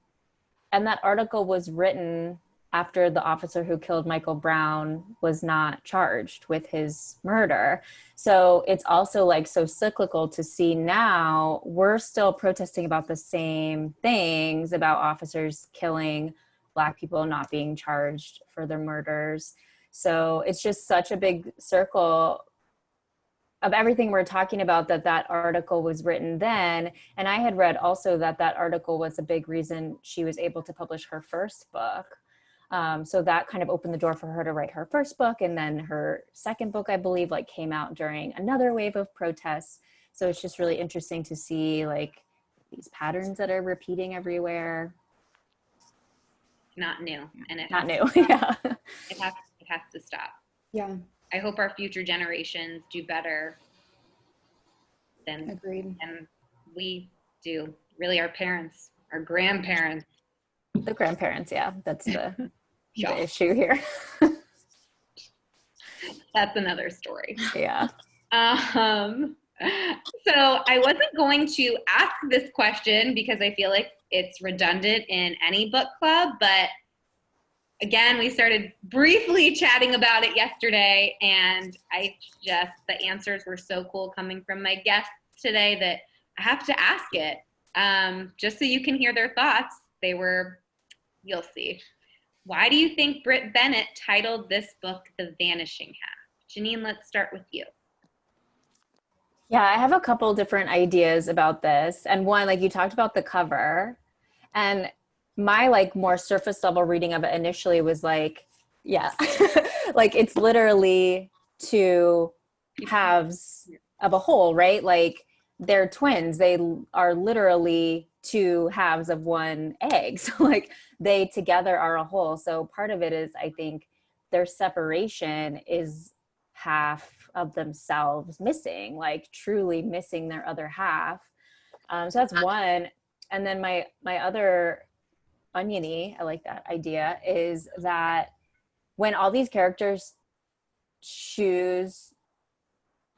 And that article was written after the officer who killed Michael Brown was not charged with his murder. So it's also like so cyclical to see now we're still protesting about the same things about officers killing Black people not being charged for their murders. So it's just such a big circle of everything we're talking about that article was written then. And I had read also that article was a big reason she was able to publish her first book. So that kind of opened the door for her to write her first book. And then her second book, I believe, like came out during another wave of protests. So it's just really interesting to see like these patterns that are repeating everywhere. not new, and Not new. Yeah. It has to stop. Yeah. I hope our future generations do better than Agreed. we do. Really, our parents, our grandparents. The grandparents, yeah, that's the Yeah. issue here. That's another story. Yeah. So I wasn't going to ask this question because I feel like it's redundant in any book club, but again, we started briefly chatting about it yesterday, and the answers were so cool coming from my guests today that I have to ask it, just so you can hear their thoughts. You'll see. Why do you think Britt Bennett titled this book The Vanishing Half? Janine, let's start with you. Yeah, I have a couple different ideas about this. And one, like you talked about the cover, and my like more surface level reading of it initially was like, yeah, like it's literally two halves of a whole, right? Like they're twins. They are literally two halves of one egg. So like they together are a whole. So part of it is, I think, their separation is half of themselves missing, like truly missing their other half. So that's one. And then my other oniony, I like that idea, is that when all these characters choose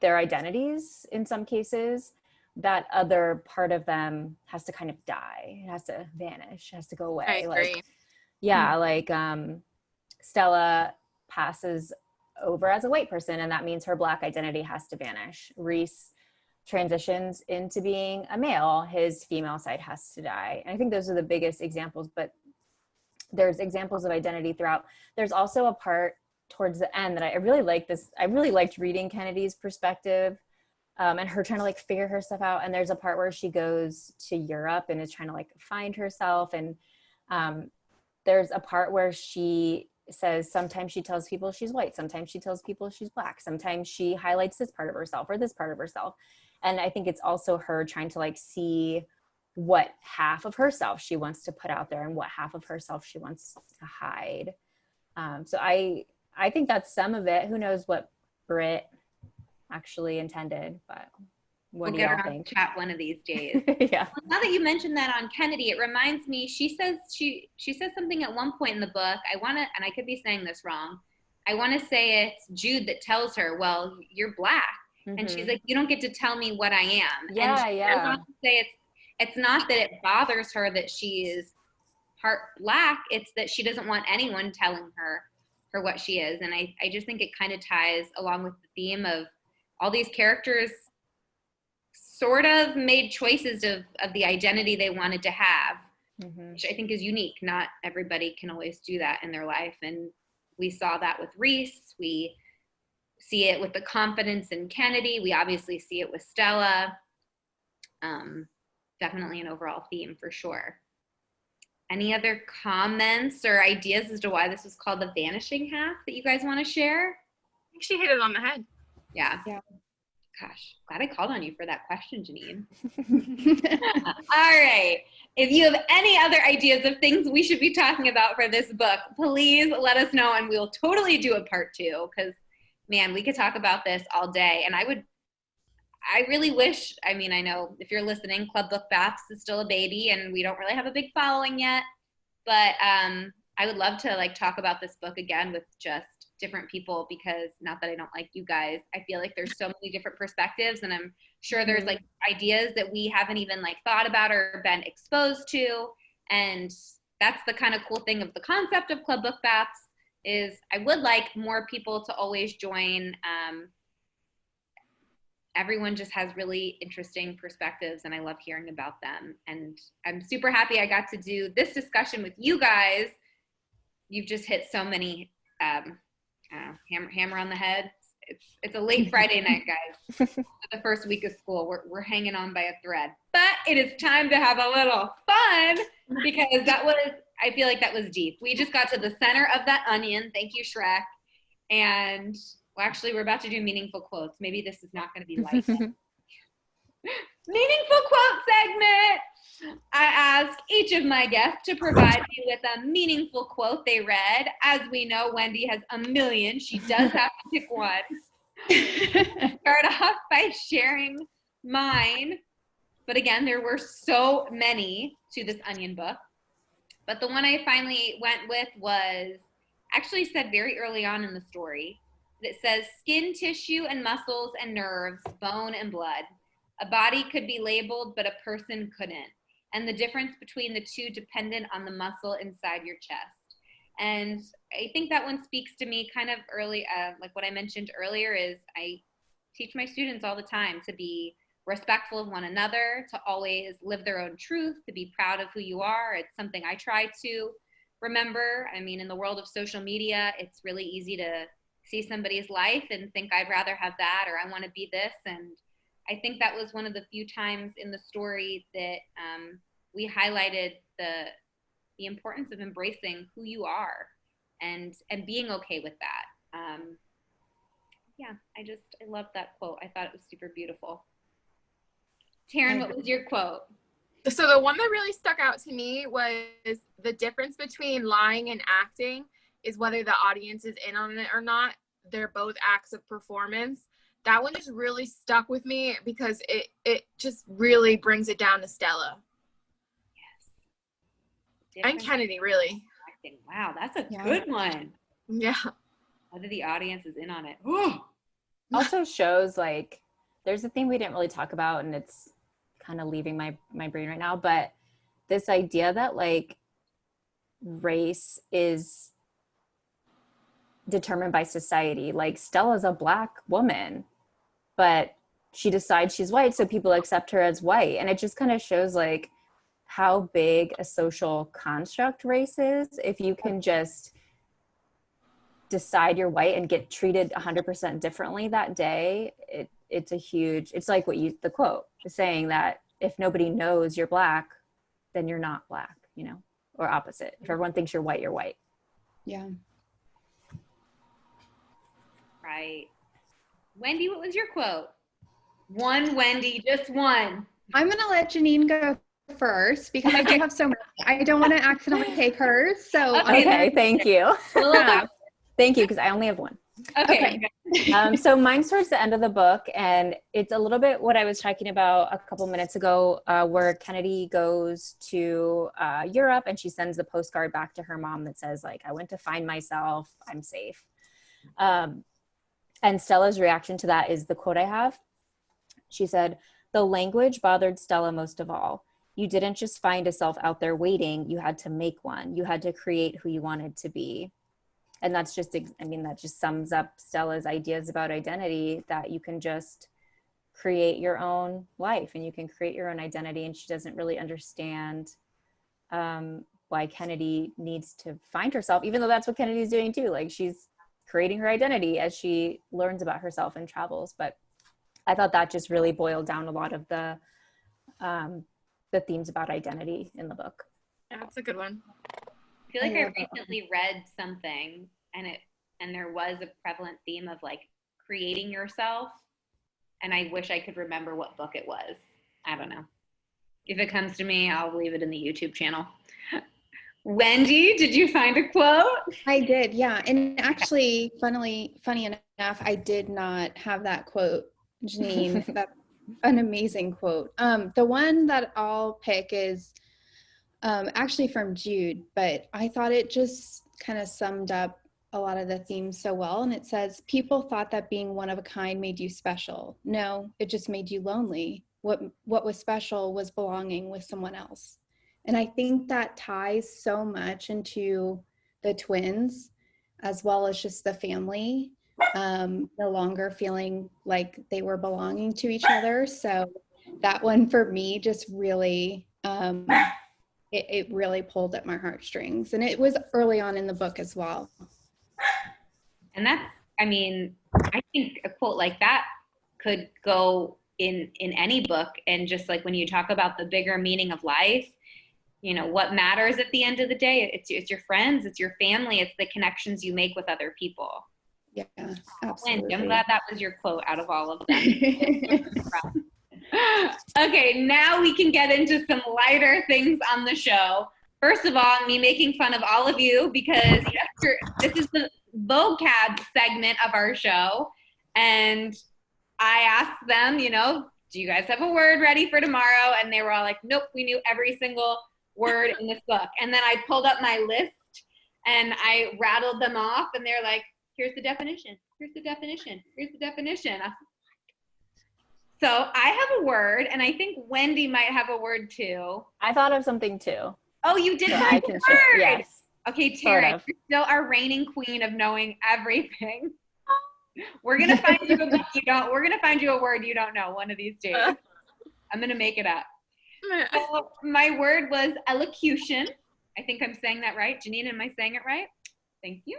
their identities in some cases, that other part of them has to kind of die. It has to vanish, it has to go away. I agree. Like, yeah, like Stella passes over as a white person, and that means her Black identity has to vanish. Reese transitions into being a male, his female side has to die. And I think those are the biggest examples, but there's examples of identity throughout. There's also a part towards the end that I really like this. I really liked reading Kennedy's perspective, and her trying to like figure her stuff out. And there's a part where she goes to Europe and is trying to like find herself. And there's a part where she says sometimes she tells people she's white, sometimes she tells people she's Black, sometimes she highlights this part of herself or this part of herself. And I think it's also her trying to like see what half of herself she wants to put out there and what half of herself she wants to hide. So I think that's some of it. Who knows what Britt actually intended, but what do y'all think? Chat one of these days. Yeah. Well, now that you mentioned that on Kennedy, it reminds me, she says something at one point in the book. And I could be saying this wrong, I want to say it's Jude that tells her, well, you're Black. Mm-hmm. And she's like, you don't get to tell me what I am. Yeah, and she goes on to say it's not that it bothers her that she is part Black, it's that she doesn't want anyone telling her what she is. And I just think it kind of ties along with the theme of all these characters sort of made choices of the identity they wanted to have, which I think is unique. Not everybody can always do that in their life. And we saw that with Reese. We see it with the confidence in Kennedy. We obviously see it with Stella. Definitely an overall theme for sure. Any other comments or ideas as to why this was called the Vanishing Half that you guys want to share? I think she hit it on the head. Yeah. Yeah. Gosh, glad I called on you for that question, Janine. All right. If you have any other ideas of things we should be talking about for this book, please let us know and we'll totally do a part 2 because, man, we could talk about this all day. And I really wish, I mean, I know if you're listening, Club Book Baths is still a baby and we don't really have a big following yet, but I would love to like talk about this book again with just different people because not that I don't like you guys, I feel like there's so many different perspectives and I'm sure there's like ideas that we haven't even like thought about or been exposed to. And that's the kind of cool thing of the concept of Club Book Baths is I would like more people to always join. Everyone just has really interesting perspectives and I love hearing about them. And I'm super happy I got to do this discussion with you guys. You've just hit so many, hammer on the head. It's a late Friday night, guys. The first week of school, we're hanging on by a thread. But it is time to have a little fun because I feel like that was deep. We just got to the center of that onion. Thank you, Shrek. And well, actually, we're about to do meaningful quotes. Maybe this is not going to be like Meaningful quote segment. I ask each of my guests to provide me with a meaningful quote they read. As we know, Wendy has a million. She does have to pick one. Start off by sharing mine. But again, there were so many to this onion book. But the one I finally went with was actually said very early on in the story. It says, skin tissue and muscles and nerves, bone and blood. A body could be labeled, but a person couldn't. And the difference between the two dependent on the muscle inside your chest. And I think that one speaks to me kind of early, like what I mentioned earlier is I teach my students all the time to be respectful of one another, to always live their own truth, to be proud of who you are. It's something I try to remember. I mean, in the world of social media, it's really easy to see somebody's life and think I'd rather have that or I want to be this. And I think that was one of the few times in the story that we highlighted the importance of embracing who you are and being okay with that. Yeah, I love that quote. I thought it was super beautiful. Taryn, what was your quote? So the one that really stuck out to me was the difference between lying and acting is whether the audience is in on it or not. They're both acts of performance. That one just really stuck with me because it just really brings it down to Stella. Yes. And Kennedy, really. Acting. Wow, that's a good one. Yeah. Whether the audience is in on it. Also shows like there's a thing we didn't really talk about and it's kind of leaving my brain right now, but this idea that like race is determined by society. Like Stella's a Black woman, but she decides she's white, so people accept her as white. And it just kind of shows like how big a social construct race is. If you can just decide you're white and get treated 100% differently that day, it's a huge, it's like the quote is saying that if nobody knows you're Black, then you're not Black, you know, or opposite. If everyone thinks you're white, you're white. Yeah. Right. Wendy, what was your quote? One, Wendy, just one. I'm going to let Janine go first because I do have so many. I don't want to accidentally take hers. So okay, thank you. Yeah. Thank you, because I only have one. Okay. So mine's towards the end of the book, and it's a little bit what I was talking about a couple minutes ago, where Kennedy goes to Europe and she sends the postcard back to her mom that says, like, I went to find myself, I'm safe. And Stella's reaction to that is the quote I have. She said, "The language bothered Stella most of all. you didn't just find a self out there waiting, you had to make one. You had to create who you wanted to be. And that's just, I mean, that just sums up Stella's ideas about identity, that you can just create your own life and you can create your own identity. And she doesn't really understand why Kennedy needs to find herself, even though that's what Kennedy's doing too. Like, she's creating her identity as she learns about herself and travels. But I thought that just really boiled down a lot of the themes about identity in the book. Yeah, that's a good one. I feel like I recently read something and there was a prevalent theme of like creating yourself, and I wish I could remember what book it was. I don't know. If it comes to me, I'll leave it in the YouTube channel. Wendy, did you find a quote? I did, yeah. And actually, funny enough, I did not have that quote, Janine. That's an amazing quote. The one that I'll pick is actually from Jude, but I thought it just kind of summed up a lot of the themes so well. And it says, people thought that being one of a kind made you special. No, it just made you lonely. What was special was belonging with someone else. And I think that ties so much into the twins, as well as just the family, no longer feeling like they were belonging to each other. So that one for me just really, it really pulled at my heartstrings. And it was early on in the book as well. And that's, I mean, I think a quote like that could go in any book. And just like when you talk about the bigger meaning of life, you know, what matters at the end of the day, it's your friends, it's your family, it's the connections you make with other people. Yeah, absolutely. I'm glad that was your quote out of all of them. Okay, now we can get into some lighter things on the show. First of all, me making fun of all of you because this is the vocab segment of our show. And I asked them, you know, do you guys have a word ready for tomorrow? And they were all like, nope, we knew every single word in this book. And then I pulled up my list and I rattled them off and they're like, here's the definition. Here's the definition. Here's the definition. So I have a word, and I think Wendy might have a word too. I thought of something too. Oh, you did so find I a can word. share. Yes. Okay, Tara, Sort of. you're still our reigning queen of knowing everything. We're gonna find you a book you don't. We're gonna find you a word you don't know one of these days. I'm gonna make it up. So my word was elocution. I think I'm saying that right. Janine, am I saying it right? Thank you.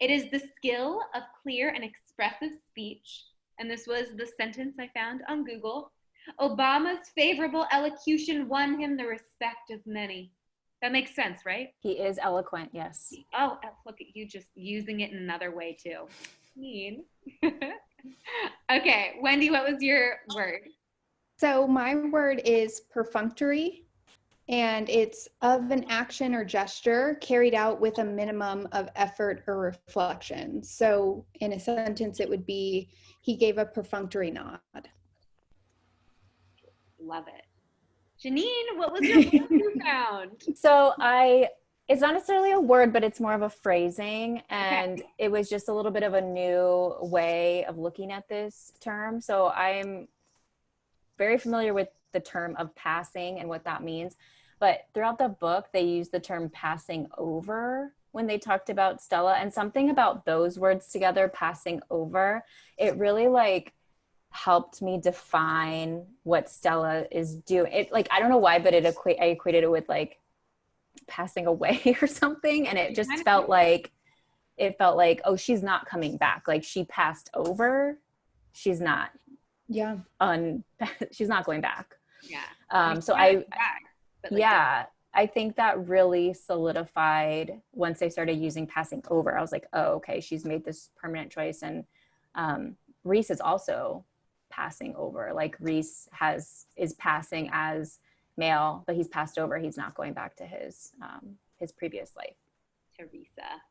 It is the skill of clear and expressive speech. And this was the sentence I found on Google. Obama's favorable elocution won him the respect of many. That makes sense, right? He is eloquent, yes. Oh, look at you just using it in another way too. Mean. Okay, Wendy, what was your word? So my word is perfunctory, and it's of an action or gesture carried out with a minimum of effort or reflection. So in a sentence, it would be, he gave a perfunctory nod. Love it. Janine, what was your word you found? So it's not necessarily a word, but it's more of a phrasing. And it was just a little bit of a new way of looking at this term. So I'm very familiar with the term of passing and what that means. But throughout the book, they use the term passing over when they talked about Stella, and something about those words together, passing over, it really like helped me define what Stella is doing. It like, I don't know why, but I equated it with like passing away or something. And it just felt like, oh, she's not coming back. Like she passed over. She's not. Yeah. She's not going back. Yeah. So I think that really solidified once they started using passing over. I was like, oh, okay, she's made this permanent choice. And Reese is also passing over. Like Reese is passing as male, but he's passed over. He's not going back to his previous life. Teresa.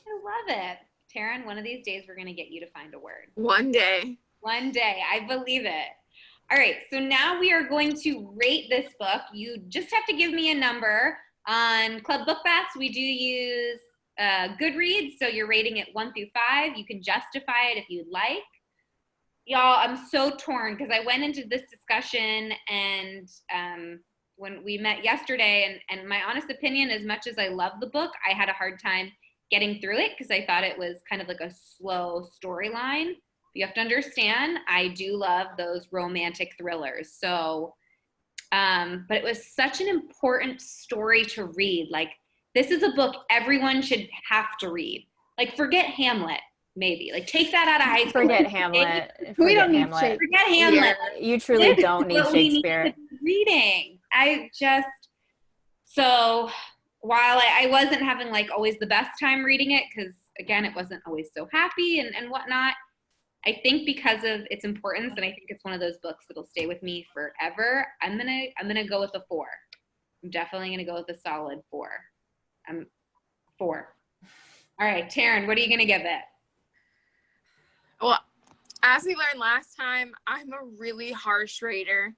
I love it. Taryn, one of these days we're going to get you to find a word. One day. One day. I believe it. All right. So now we are going to rate this book. You just have to give me a number. On Club Book Bats, we do use Goodreads. So you're rating it 1 through 5. You can justify it if you'd like. y'all, I'm so torn because I went into this discussion and when we met yesterday, and my honest opinion, as much as I love the book, I had a hard time getting through it because I thought it was kind of like a slow storyline. You have to understand, I do love those romantic thrillers. So, but it was such an important story to read. Like, this is a book everyone should have to read. Like, forget Hamlet, maybe. Like, take that out of high school. Forget Hamlet. We don't need Hamlet. Shakespeare. Forget Hamlet. You truly This don't is need what we Shakespeare. need to be reading. So while I wasn't having like always the best time reading it, because again, it wasn't always so happy and whatnot, I think because of its importance, and I think it's one of those books that'll stay with me forever, I'm gonna go with a 4. I'm definitely gonna go with a solid 4. 4. All right, Taryn, what are you gonna give it? Well, as we learned last time, I'm a really harsh rater.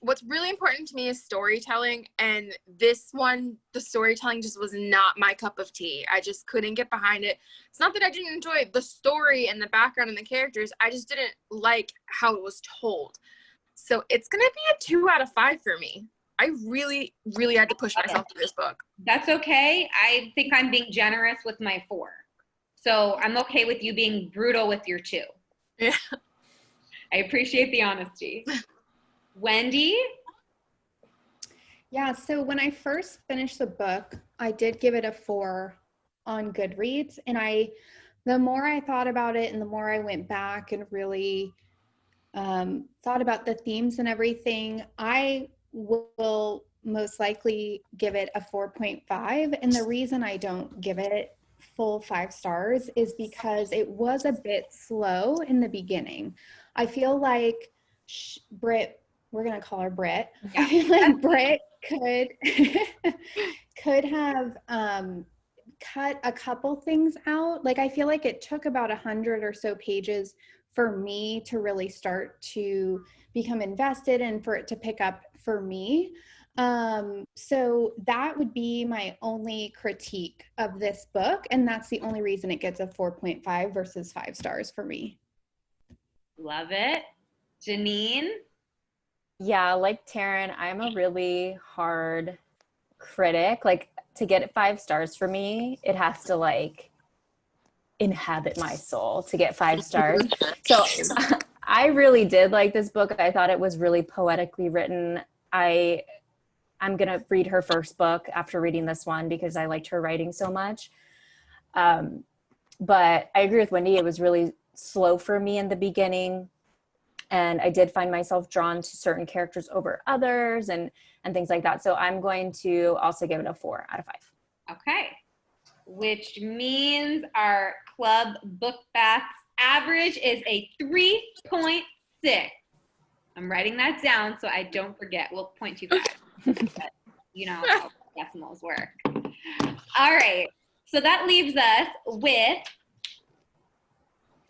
What's really important to me is storytelling, and this one, the storytelling just was not my cup of tea. I just couldn't get behind it. It's not that I didn't enjoy the story and the background and the characters. I just didn't like how it was told. So it's going to be a 2 out of 5 for me. I really, really had to push myself through this book. That's okay. I think I'm being generous with my 4. So I'm okay with you being brutal with your 2. Yeah. I appreciate the honesty. Wendy? Yeah, so when I first finished the book, I did give it a 4 on Goodreads. And the more I thought about it and the more I went back and really thought about the themes and everything, I will most likely give it a 4.5. And the reason I don't give it full 5 stars is because it was a bit slow in the beginning. I feel like Britt, we're going to call her Britt. Yeah. I feel like Britt could have cut a couple things out. Like, I feel like it took about 100 or so pages for me to really start to become invested and for it to pick up for me. So that would be my only critique of this book. And that's the only reason it gets a 4.5 versus 5 stars for me. Love it. Janine? Yeah, like Taryn, I'm a really hard critic. Like, to get 5 stars for me, it has to like inhabit my soul to get 5 stars. So I really did like this book. I thought it was really poetically written. I'm going to read her first book after reading this one because I liked her writing so much. But I agree with Wendy. It was really slow for me in the beginning. And I did find myself drawn to certain characters over others and things like that. So I'm going to also give it a 4 out of 5. Okay. Which means our club book facts average is a 3.6. I'm writing that down so I don't forget. Well, 0.25. But you know how decimals work. All right. So that leaves us with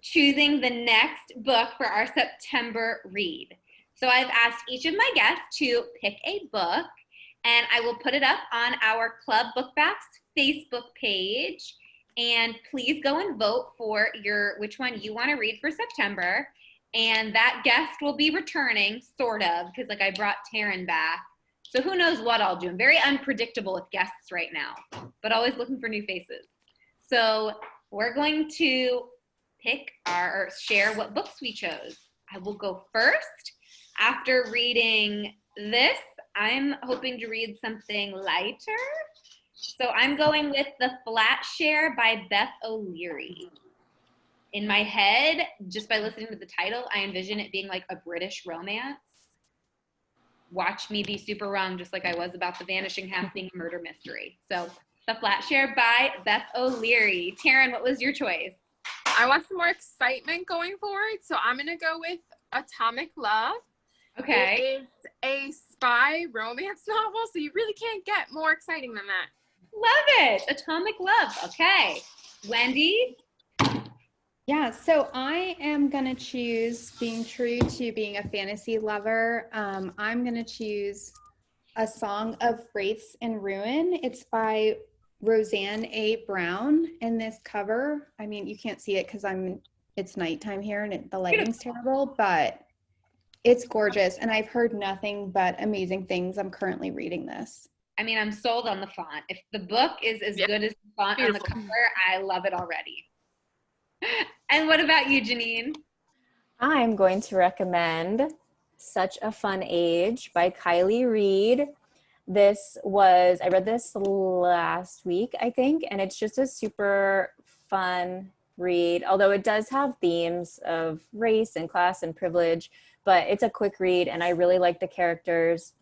choosing the next book for our September read. So I've asked each of my guests to pick a book, and I will put it up on our Club Book Facts Facebook page. And please go and vote for which one you want to read for September. And that guest will be returning, sort of, because like I brought Taryn back. So who knows what I'll do. I'm very unpredictable with guests right now, but always looking for new faces. So we're going to pick or share what books we chose. I will go first. After reading this, I'm hoping to read something lighter. So I'm going with The Flat Share by Beth O'Leary. In my head, just by listening to the title, I envision it being like a British romance. Watch me be super wrong, just like I was about The Vanishing Half being a murder mystery. So The Flat Share by Beth O'Leary. Taryn, what was your choice? I want some more excitement going forward, so I'm going to go with Atomic Love. Okay. It is a spy romance novel, so you really can't get more exciting than that. Love it. Atomic Love. Okay. Wendy? Yeah, so I am going to choose, being true to being a fantasy lover, I'm going to choose A Song of Wraiths and Ruin. It's by Roseanne A. Brown. And this cover, I mean, you can't see it because I'm it's nighttime here and the lighting's terrible, but it's gorgeous. And I've heard nothing but amazing things. I'm currently reading this. I mean, I'm sold on the font. If the book is as good as the font on the cover, I love it already. And what about you, Janine? I'm going to recommend Such a Fun Age by Kylie Reed. I read this last week, I think, and it's just a super fun read, although it does have themes of race and class and privilege, but it's a quick read and I really like the characters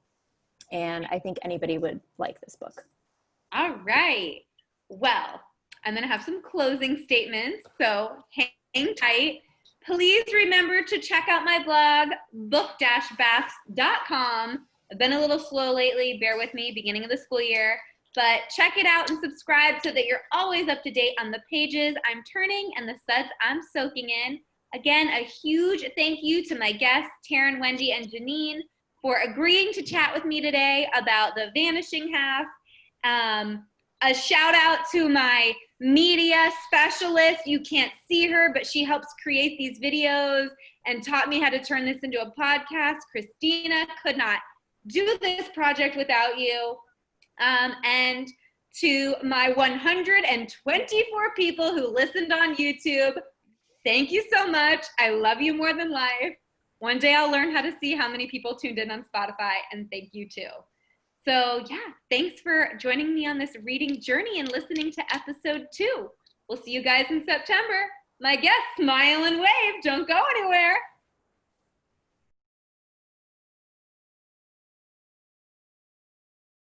and I think anybody would like this book. All right. Well, I'm going to have some closing statements, so hang tight. Please remember to check out my blog, book-baths.com. I've been a little slow lately, bear with me, beginning of the school year, but check it out and subscribe so that you're always up to date on the pages I'm turning and the suds I'm soaking in. Again, a huge thank you to my guests, Taryn, Wendy, and Janine, for agreeing to chat with me today about the Vanishing Half. A shout out to my media specialist. You can't see her, but she helps create these videos and taught me how to turn this into a podcast. Christina, could not do this project without you. And to my 124 people who listened on YouTube, thank you so much. I love you more than life. One day I'll learn how to see how many people tuned in on Spotify, and thank you too. So yeah, thanks for joining me on this reading journey and listening to episode 2. We'll see you guys in September. My guests, smile and wave. Don't go anywhere.